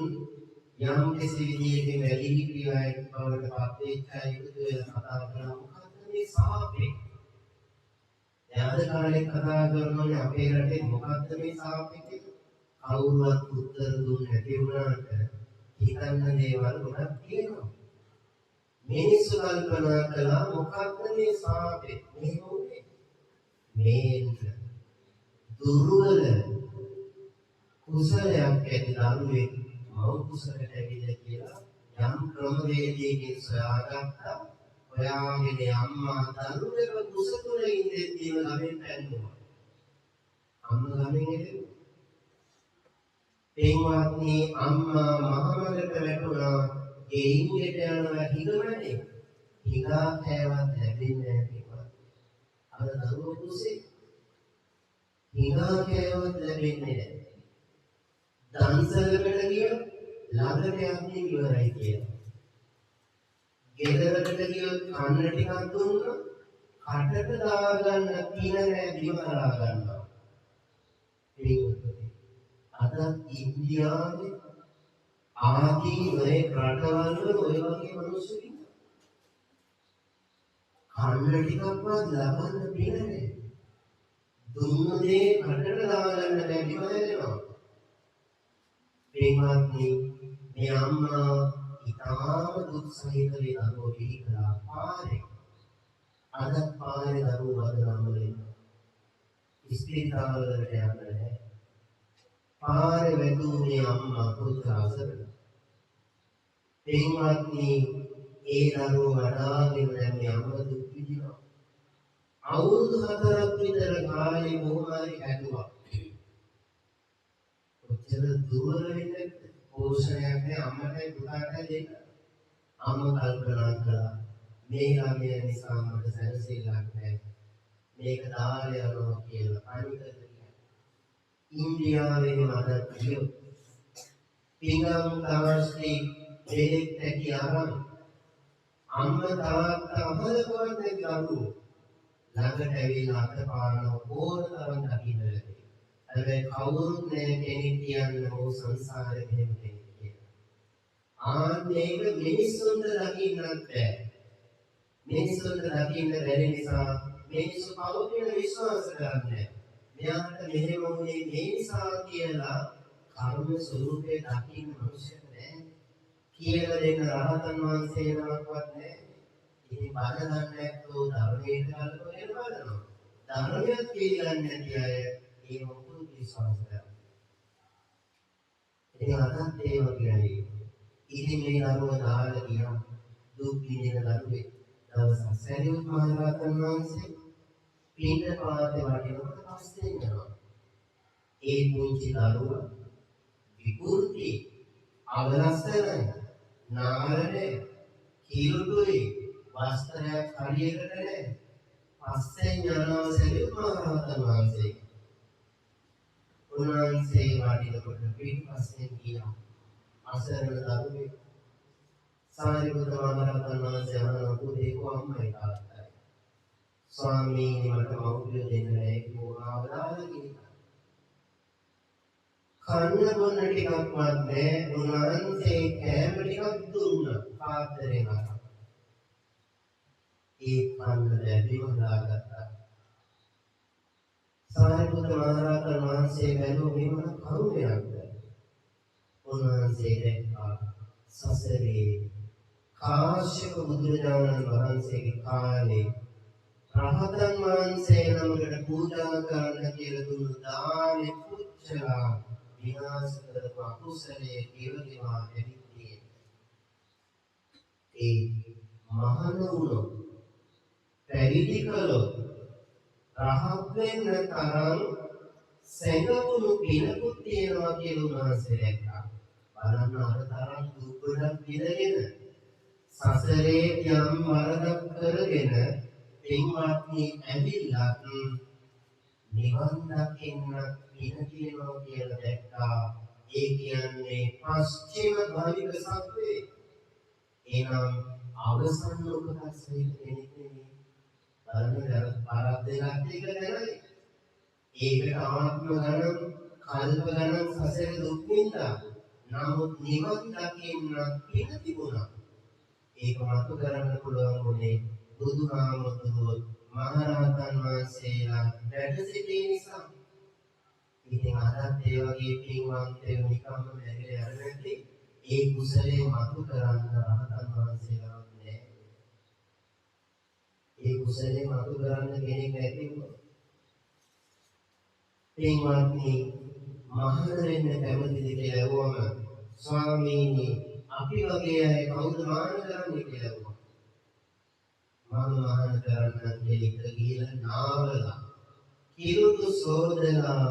යම් කිසි විදියකින් වැඩි ක්‍රියාවක් බවට පත් වෙච්ච අය එකතු වෙලා කතා කරලා මොකක්ද මේ සාපේ? යාද කාලේ කතා කරනෝනේ අපේ රටේ මොකක්ද මේ සාපේ කියලා? කවුරුවත් උත්තර දුන්නේ නැති වුණාට හිතන්න දේවල් ගොඩක් තියෙනවා. මිනිස්සු කල්පනා කළා මොකක්ද මේ සාපේ? මේ මොන්නේ? මේ දුර්වල කුසලයක් ඇති දරුවෙක් මව් කුසලට ඇවිල්ලා කියලා යම් ක්‍රමවේදයකින් සොයාගත්තා. ඔයාගේ අම්මා දරුවෙක් කුස තුල ඉඳිද්දීම ළමෙන් පැන්නුවා. අම්මා ළමෙන් එදෙව්වා. පින්වත්නි අම්මා මහමගට වැටුණා. ගෙයින්ට යනවා හිඟමනේ. හිඟා කෑවත් ලැබෙන්නේ නැහැ පින්වත්. අර දරුවෝ කුසේ හිඟා කෑවත් ලැබෙන්නේ නැහැ. දන්සලකට ගිය ළඟට යන්නේ ඉවරයි කියලා. ගෙදරකට ගියොත් කන්න ටිකක් දුන්නා කටට දාගන්න පින නැහැ දිවලා ගන්නවා. ඒකත් අද ඉන්දියාවේ ආදී මේ රටවල් වල ඔය වගේ මිනිස්සු ඉන්නවා. කන්න ටිකක්වත් ලබන්න පින නැහැ. දුන්නේ කටට දාගන්න බැරි වෙනවා. පින්වත්නි මේ අම්මා ඉතාම දුක් සහිත දරුවෝ පිළිකලා පාරේ අද පාරේ දරුවෝ වදනමලේ ඉස්පිරිතාලවලට යන්නේ පාරේ වැදුනේ අම්මා පුතාසර. පින්වත්නි ඒ දරුවෝ වඩාගෙන යන්නේ අම්මා දුක් විඳිනවා. අවුරුදු 4ක් විතර කාලේ මොහොමරි ඇදුවා. ඔච්චර දුර්වල වෙන්නේ පෝෂණයක් නෑ අම්මටයි පුතාටයි දෙන්න. අම්මා කල්පනා කළා මේ ළමයා නිසා මට සැනසෙල්ලක් නෑ. මේක දාලා යනවා කියලා අනිකට කියනවා. ඉන්දියාවේ මට කියෝ පිංගම් තාවස්ටි දෙලෙක් ඇති ආරම් අම්මා තාත්තා අහලකවත් දරුවෝ ළඟට ඇවිල්ලා අතපාන ඕන තරම් දකින්න ලැබේ. හැබැයි කවුරුත් නෑ කෙනෙක් කියන්නේ ඕ සංසාරේ මෙහෙම කෙනෙක් කියලා. ආන්නේක මිනිස්සුන්ට දකින්නත් බෑ. මිනිස්සුන්ට දකින්න බැරි නිසා මිනිස්සු කවුරු කියලා විශ්වාස කරන්නේ නෑ. මෙයාට මෙහෙම වුණේ මේ නිසා කියලා කර්ම ස්වરૂපේ දකින්න මනුෂ්‍යක නැහැ. කියලා දෙන්න රහතන් වහන්සේ නමක්වත් නැහැ. ඉතින් බණ දන්නේ නැත්නම් ධර්මයේ කල්පයෙන් බලනවා. ධර්මයක් කියලා නැති අය ඒ මොකද විශ්වාස කරන්නේ. ඉතින් අදත් ඒ වගේ. ඉතින් මේ දරුවා දාලා කියන දුක් විඳින දරුවේ දවසක් සරියුත් මහ රහතන් වහන්සේ පින්න පාතේ වඩිනකොට පස්සේ යනවා. ඒ පුංචි දරුවා විකෘති අවලස්සනයි නාරනේ කිලුටුයි වස්ත්‍රයක් හරියකට නැහැ. පස්සේ යනවා සරියුත් මහ රහතන් වහන්සේ. උන්වහන්සේ වඩිනකොට පිටිපස්සෙන් ගියා. අසරණ දරුවෙක් සාරිපුත්ත මහ රහතන් වහන්සේ අහනවා පුතේ කොහොමයි තාත්තයි ස්වාමීනි මට මව්පිය දෙන්න නැහැ කිව්වා දාලා කිව්වා කන්න බොන්න ටිකක්වත් නැහැ උන්වහන්සේ කෑම ටිකක් දුන්නා පාත්‍රයෙන් අරන් ඒ කන්න ලැබිව දාගත්තා සාරිපුත්ත මහ රහතන් වහන්සේ බැලුවා මේ මොන කරුණයක්ද උන්වහන්සේ දැක්කා සසරේ කාශ්‍යප බුදුරජාණන් වහන්සේගේ කාලේ රහතන් වහන්සේ නමකට පූජා කරන්න කියලා දුන්නු දානෙ පුච්චලා විනාශ කරපු අකුසලයේ කෙරෙනවා ඇවිත්දී ඒ මහණ වුණෝ පැවිදි කළොත් රහත් වෙන්න තරම් සැඟවුණු පිනකුත් තියෙනවා කියලා උන්වහන්සේ දැක්කා. බලන්න අර තරම් දුක්ගොඩක් විඳගෙන සසරේ යම් වරදක් කරගෙන පින්වත්නි ඇවිල්ලා නිවන් දකින්න පින කියනවා කියලා දැක්කා. ඒ කියන්නේ පස්චිම භාවික සත්‍වේ. එනම් අවසන් ලෝකස් වෙන කෙනෙක් නෙමෙයි. බලන්න පාරක් දෙකක් එක දැනයි. ඒකට ආත්ම ගණන් කල්ප ගණන් සසර දුක් විඳා. නමුත් නිවන් දකින්න පින තිබුණා. ඒක මතු කරන්න පුළුවන් උනේ බුදුහාමුදුරුවෝ මහරහතන් වහන්සේලා වැඩ සිටි නිසා. ඉතින් අදත් ඒ වගේ පින්වන්තයෝ නිකම්ම මැරිලා යන්නේ නැති ඒ කුසලයේ මතු කරන්න රහතන් වහන්සේලා නැහැ. ඒ කුසලයේ මතු කරන්න කෙනෙක් නැති වුණා. පින්වත්නි මහාන වෙන්න කැමතිද කියලා ඇහුවම ස්වාමීනි අපි වගේ අය කවුද මාන කරන්නේ කියලා ඇහුවා. මම මාන කරන්න දෙලිට ගිහලා නාවලා කිරුතු සෝදලා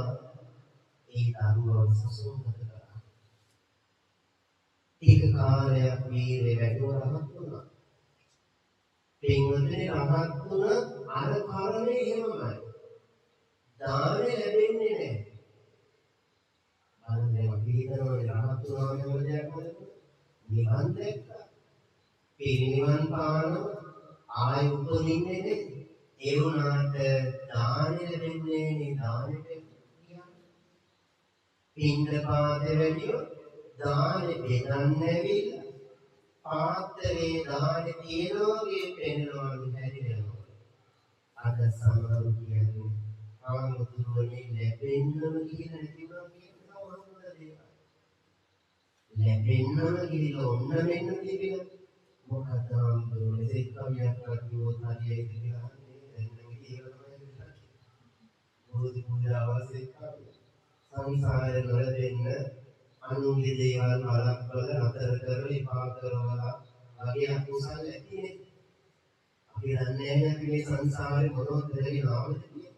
ඒ දරුවව සසුන්ගත කරා. ටික කාලයක් වීරේ වැඩුව රහත් වුණා. පින්වත්නි රහත් වුණ අර කාරණේ එහෙමයි. දානෙ ලැබෙන්නේ නැහැ. අනේ අපි හිතනවා රහත් වුණාම මොකද දෙයක් නිවන් දැක්කා. පිරිනිවන් පානවා ආයි උපදින්නේ නේ. ඒ වුණාට දානෙ ලැබෙන්නේ නේ දානෙට කියන්නේ. පින්ද පාදේ වැඩිව දානෙ බෙදන්නේ ඇවිල්ලා පාත්‍රේ දානෙ තියනවා වගේ පෙන්නනවා හැදිනවා. අද සමහරු කියන්නේ ආමුතුරුනේ ලැබෙන්නම කියලා නැතිවම කියනවා මොනවද දේවල්. ලැබෙන්නම කියලා ඔන්න මෙන්න තිබෙන මොකද ආමුතුරුනේ සික්කවියක් කරගියොත් හරියයි කියලා දැන් නම් ඒක තමයි වෙන්නේ. බෝධි පූජාවල් සික්කවිය. සංසාරේ නොලැබෙන්න අනුන්ගේ දේවල් බලක් බල අතර කර විපාක කරවලා වගේ අකුසල් ඇතිනේ. අපි දන්නේ නැහැ මේ සංසාරේ මොනවද කරගෙන ආවද කියලා.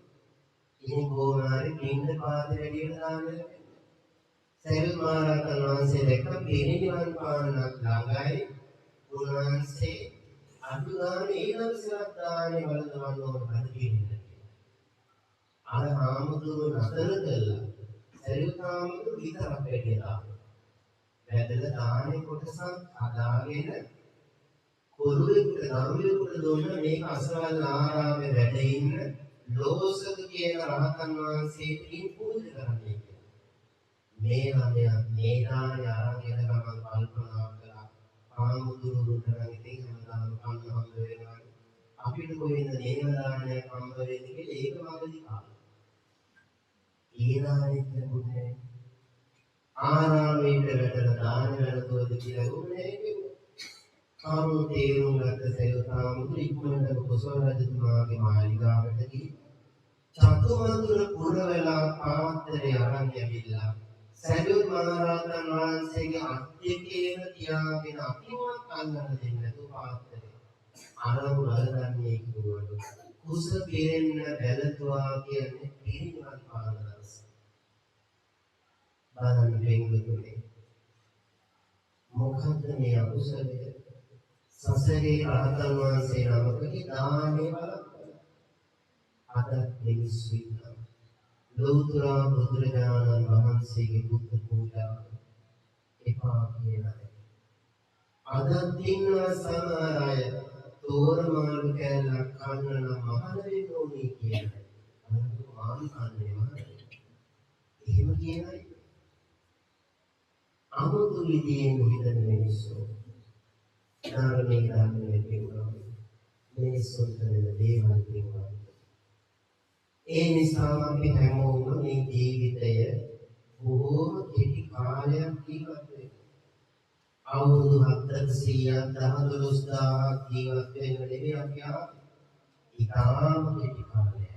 ඉතින් බොහොමාරි පින්න පාද වැඩිව දාන්නේ. සරියුත් මහ රහතන් වහන්සේ දැක්ක පිරිනිවන් පාන්නක් ළඟයි. උන්වහන්සේ අඩු ගානේ ඊළඟ දානේ වළඳවන්න ඕන පරිදි අර හාමුදුරුවෝ නතර කළා. සරියුත් හාමුදුරුවෝ විතරක් වැඩිලා. වැදලා දානේ කොටසක් අදාගෙන කොළුවෙකුට දරුවෙකුට දුන්න මේක අසවල් ආරාමේ වැඩ ඉන්න ලෝසක කියන රහතන් වහන්සේට පූජා කරන්නේ කියලා. මේ ළමයා මේ දානේ අරන් එන ගමන් කල්පනා කළා. හාමුදුරුවෝ කරන් ඉතින් හැමදාම කන්න හම්බ වෙනවා. අපිට කොහෙන්ද දේව දානයක් හම්බ වෙන්නේ කියලා ඒක මගදී කාලා. ඊළානෙත් ලැබුණේ ආරාමයට වැටලා දාන වැළඳුවද කියලා උනේ කිව්වා. කරුණු තේරුම් ගත්ත සේවකාමුතු ඉක්මනට කොසල් රජතුමාගේ මාලිගාවට ගිහින් චතුමදුර පුරවලා පාත්‍රය අරන් ඇවිල්ලා සැරියුත් මහරහතන් වහන්සේගේ අත් දෙකේම තියාගෙන අකිමුවක් අල්ලන්න දෙන්නේ නැතුව පාත්‍රය අරන් බලන්නේ කිව්වලු. කුස පිරෙන්න බැලතුවා කියන්නේ පිරිනිවන් පාන දවස. බලන්න දෙන්නේ මොකද්ද මේ අකුසලය? සසරේ රහතන් වහන්සේ නමකගේ දානේ බලන්න. අද මිනිස්සු ඉන්නවා. ලෞතර බුදුරජාණන් වහන්සේගේ බුද්ධ පූජාව එපා කියලා. අද දිනවා සමහර අය තෝරමාළු කැලක් කන්න නම් මහාන වෙන්න ඕනේ කියලා. අනුක මාළු කන්නේ මහාන. එහෙම කියනයි. අමුතු විදියෙන් හිතන මිනිස්සු. ධර්මයේ ධර්මයේ පිටුවා. මිනිස්සුන්ට දෙන දේවල් පිටුවා. ඒ නිසා අපි හැමෝම මේ ජීවිතය බොහෝම කෙටි කාලයක් ජීවත් වෙනවා. අවුරුදු 700ක් 11000ක් ජීවත් වෙන්න නෙමෙයි අපි ආවේ. ඊටාම කෙටි කාලයක්.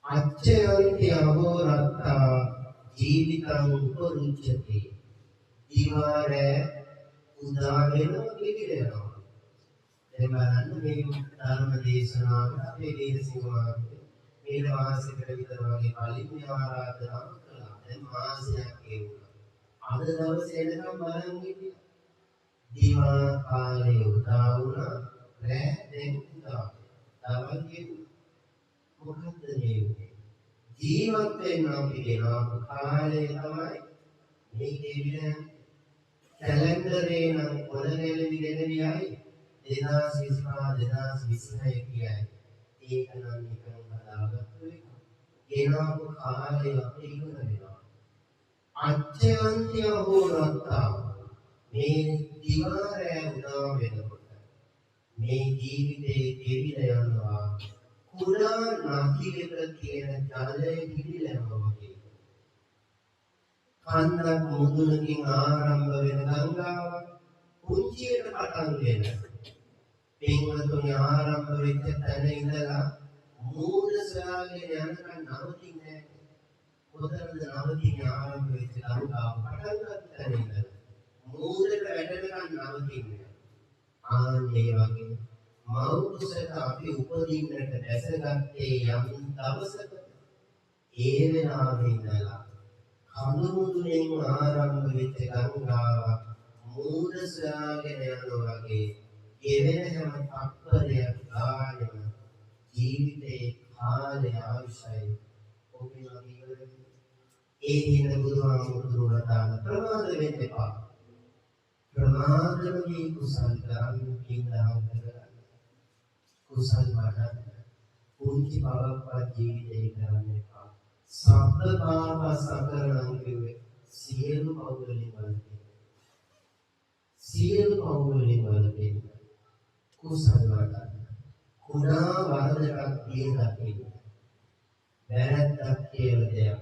අච්චයන්ති අහෝරත්තා ජීවිතං උපරුච්ඡති. දිවාරේ උදාගෙන ඉතිරෙනවා. දැන් බලන්න මේ ධර්ම දේශනාවට අපේ වීරසිංහ මහත්මයා මේ මාසෙකට විතර වගේ කලින් ආරාධනා කළා. දැන් මාසයක් ගෙවුණා. අද දවසේ එනකම් බලන් හිටියා. දිවා කාලේ උදා වුණා. රැ දැන් උදා. දවල් ගෙවුණා. මොකද්ද මේ උනේ? ජීවත් වෙන්න අපි ගෙනාව කාලේ තමයි මේ ගෙවිලා කැලෙන්ඩරේ නම් පොළගෙලවි ගෙනවියයි 2025 2026 කියයි. ඒක නම් නිකන් හදාගත්ත එක. ගෙනාව කාලේ අපි ඉගෙන වෙනවා. අච්චවන්තිය හෝරත්තා මේ දිවාරය උදා වෙනකොට මේ ජීවිතේ දෙවිලා යනවා. කුඩා නදියක තියෙන ජලය කිලිලනවා වගේ. කන්දක් මුදුනකින් ආරම්භ වෙන ගංගාවක් පුංචියට පටන් ගෙන පින්වතුනි ආරම්භ වෙච්ච තැන ඉඳලා මූල සාගරේ යනකම් නවතින්නේ නැහැ. කොතනද නවතින්නේ? ආරම්භ වෙච්ච ගංගාව පටන් ගන්න තැන ඉඳලා මූලට වැටෙනකම් නවතින්නේ. ආන්නේ වගේ මෞතුසක අපි උපදින්නට දැසගත්තේ යම් දවසක ඒ වෙනාවේ ඉඳලා කඳුමුදුනෙන් ආරම්භ වෙච්ච ගංගාවක් මූල සොයාගෙන යනවා වගේ ගෙවෙන හැම තත්පරයක් ගානෙම ජීවිතේ කාලය ආයුෂයි ඔබේ වගේ ඒ දින බුදුහාමුදුරුවෝ වදාළ ප්‍රමාද වෙන්න එපා. ප්‍රමාදමේ කුසල් කරන්න පින්දාම් කරගන්න. කුසල් වඩන්න. පුංචි බවක්වත් ජීවිතේ කරන්න එපා. සබ්බපාප සකරණං කිව්වේ සියලු පව් වලින් වළකින්න. සියලු පව් වලින් වළකින්න. කුසල් වඩන්න. කුණා වරදක් දකින්න. වැරද්දක් කියලා දෙයක්.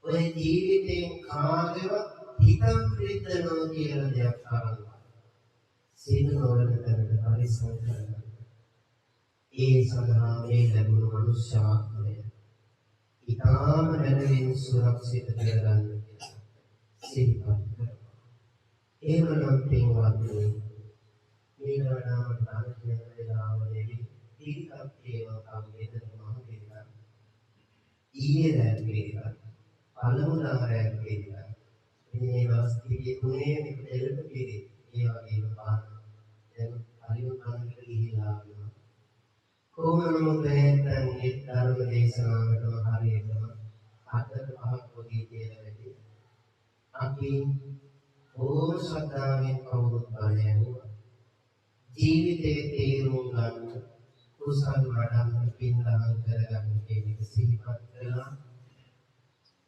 ඔය ජීවිතේ කාගේවත් හිතක් රිද්දනවා කියලා දෙයක් කරන්න. සිදු නොවන තැනට පරිස්සම් කරගන්න. ඒ සඳහා මේ ලැබුණු මනුෂ්‍ය ආත්මය ඊටාම නැදෙමින් සුරක්ෂිත කරගන්න කියලා සිහිපත් කරනවා. එහෙමනම් පින්වත්නි මේ වඩාමට දාන කියන වේලාවේදී පිරිකක් ඒවා කම්මේතන මහ පිරිකක්. ඊයේ රැඳෙලා පළමු දාරයක් පිරිකක්. මේ වස්තියේ තුනේ දෙලට පිරි. ඒ වගේම පාන. දැන් අරියු කන්නට ගිහිලා කොහොම නමුත් නැත්නම් ඒ ධර්ම දේශනාවටම හරියටම 4-5ක් වගේ කියලා වැඩි. අපි ඕන ශ්‍රද්ධාවෙන් කවුරුත් බලයන්වා. ජීවිතේ තේරුම් ගන්න කුසල් වඩන්න පින්දහම් කරගන්න කියන එක සිහිපත් කරලා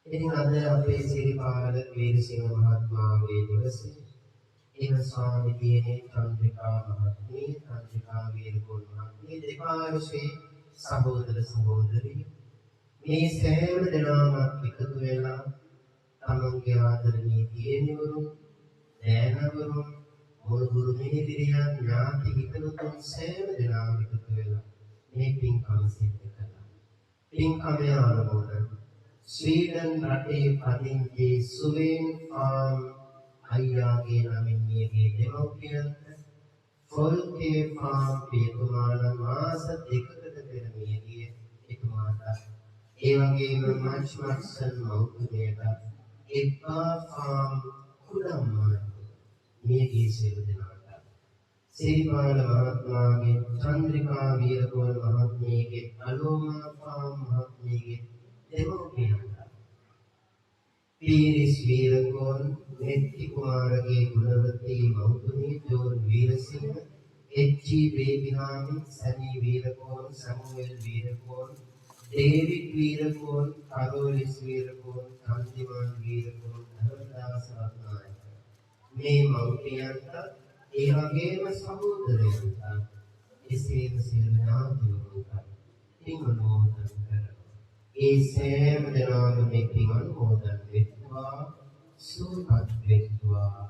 ඉතින් අද අපේ සිරිපාල වීරසිංහ මහත්මයාගේ නිවසේ එන ස්වාමීන් චන්ද්‍රිකා මහත්මිය චන්ද්‍රිකා වීරගෝල් මහත්මිය දෙපාර්ශ්වයේ සහෝදර සහෝදරියෝ මේ සෑම දෙනාම එකතු වෙලා තමන්ගේ ආදරණීය දියණිවරුන්, නෑනවරුන්, මුණුබුරු මිනිබිරියන්, ඥාති හිතවතුන් සෑම දෙනාම එකතු වෙලා මේ පින්කම සිද්ධ කළා. පින්කමේ ආරම්භය ස්වීඩන් රටේ පදිංචි සුවෙන් ෆාම් අයියාගේ නමින් මියගිය දෙමව්පියන්ට ෆොල්කේ ෆාම් පියතුමාලා මාස දෙකකට පෙර මියගිය එතුමාට ඒ වගේම මච්මත්සන් මව්තුමියට එප්පා ෆාම් කුඩම්මාට මියගිය සියලු දෙනාට සිරිපාල මහත්මයාගේ චන්ද්‍රිකා වීරකෝන් මහත්මියගේ අලෝමා ෆාම් මහත්මියගේ දෙමව්පියන්ට පීරිස් වීරකෝන් මෙත්ති කුමාරගේ ගුණවතී මව්තුමිය John Weerasinghe H G. Babynami Sunny Weerakoon Samuel Weerakoon David Weerakoon Carolis Weerakoon Kanthiman Weerakoon Dharmadasa Ratnayake මේ මව්පියන්ට ඒ වගේම සහෝදරයන්ට එසේම සියලු ඥාතිවරුන්ට පින් අනුමෝදන් කරනවා. ඒ සෑම දෙනාම මේ පින් අනුමෝදන් වෙත්වා සුවපත් වෙත්වා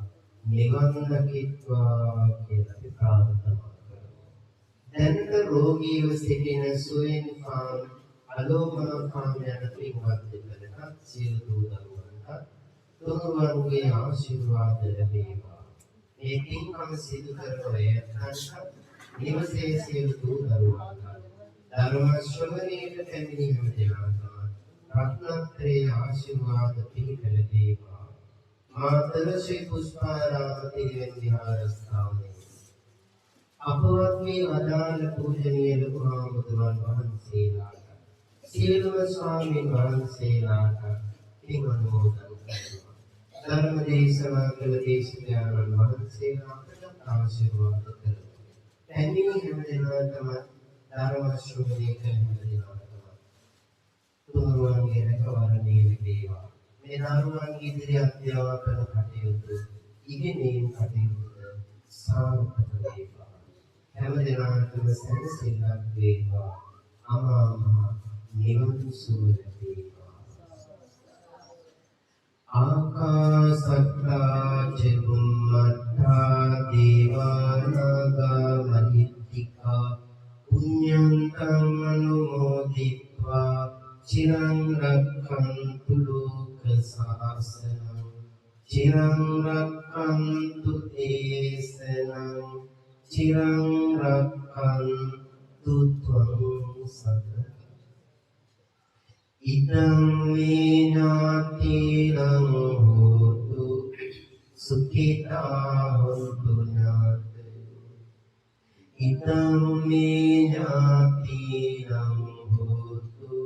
නිවන් දකිත්වා කියලා අපි ප්‍රාර්ථනා කරමු. දැනට රෝගීව සිටින සුවෙන් ෆාම් අලෝමා ෆාම් යන පින්වත් දෙපළට සියලු දූ දරුවන්ට තුනුරුවන්ගේ ආශිර්වාද ලැබේවා. මේ පින්කම සිදු කරන ඇයන්ට නිවසේ සියලු දූ දරුවන්ට ධර්ම ශ්‍රවණයට පැමිණීම දෙනාටම රත්නත්‍රේ ආශිර්වාද පිහිට ලැබේවා. මාතර ශ්‍රී පුෂ්පාරාම තිරිවෙන් විහාරස්ථානයේ අපවත් මේ අදාළ පූජනීය ලොකු හාමුදුරුවන් වහන්සේලාට සියලුම ස්වාමීන් වහන්සේලාට පින් අනුමෝදන් කරනවා. ධර්ම දේශනා කළ දේශකයන්න් වහන්සේලාට ආශිර්වාද කරනවා. පැමිණි හැම දිනකටම ධර්ම ශ්‍රවණය කරන හැම දිනකටම තුනුරුවන්ගේ රැකවරණය ලැබේවා. මේ දරුවන්ගේ ඉදිරි අධ්‍යාපන කටයුතු ඉගෙනීම් කටයුතු සාර්ථක වේවා. හැම දිනකටම සැනසෙල්ලක් වේවා. අමා මහ නිවන් සුව ලැබේවා. ආකාසත්තා චුම්මත්තා දේවානාගා මහිත්‍තිකා පුඤ්ඤන්තං අනුමෝදිත්වා චිරං රක්ඛන්තු ලෝක සාසනං චිරං රක්ඛන්තු දේශනං චිරං රක්ඛන්තු ත්වං සදා ඉදං මේ ඥාතිනං හෝතු සුඛිතා හොන්තු ඥාතයෝ ඉදං මේ ඥාතිනං හෝතු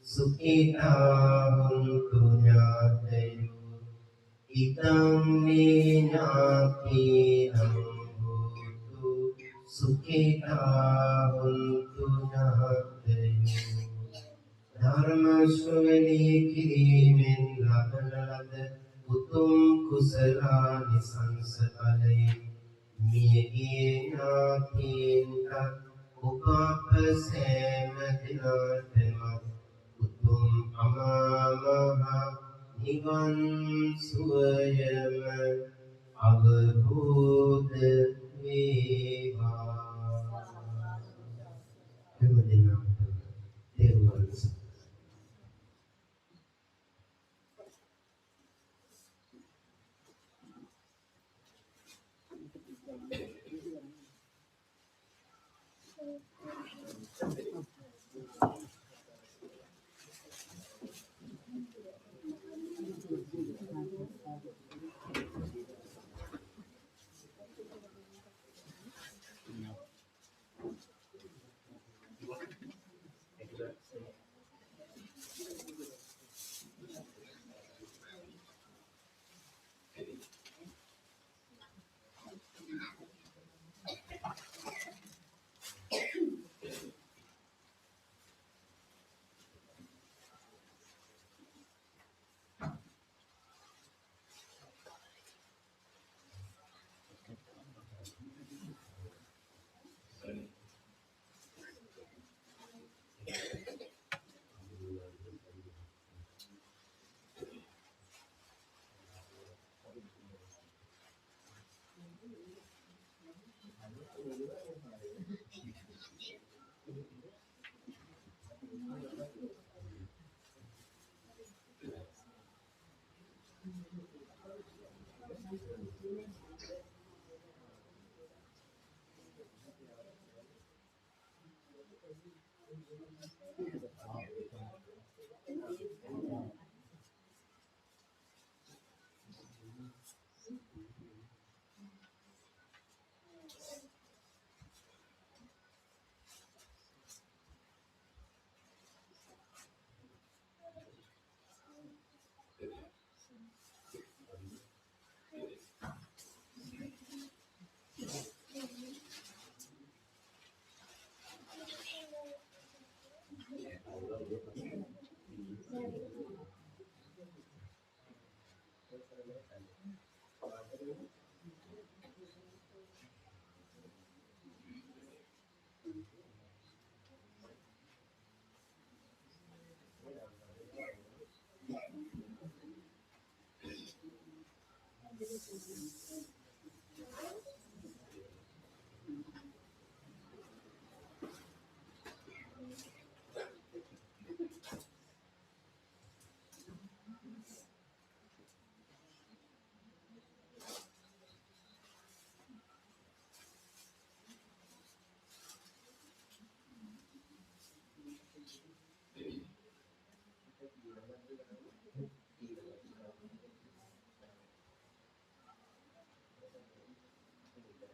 සුඛිතා හොන්තු ඥාතයෝ ඉදං මේ ඥාතිනං හෝතු සුඛිතා හොන්තු ඥාතයෝ ධර්ම ශ්‍රවණය කිරීමෙන් ලබන ලද උතුම් කුසලානිසංස ඵලයෙන් මියගිය ඥාතීන්ට ඔබ අප සෑම දිනකටම උතුම් අමා මහ නිවන් සුවයම අවබෝධ වේවා. හැම දිනකටම දේරුවන්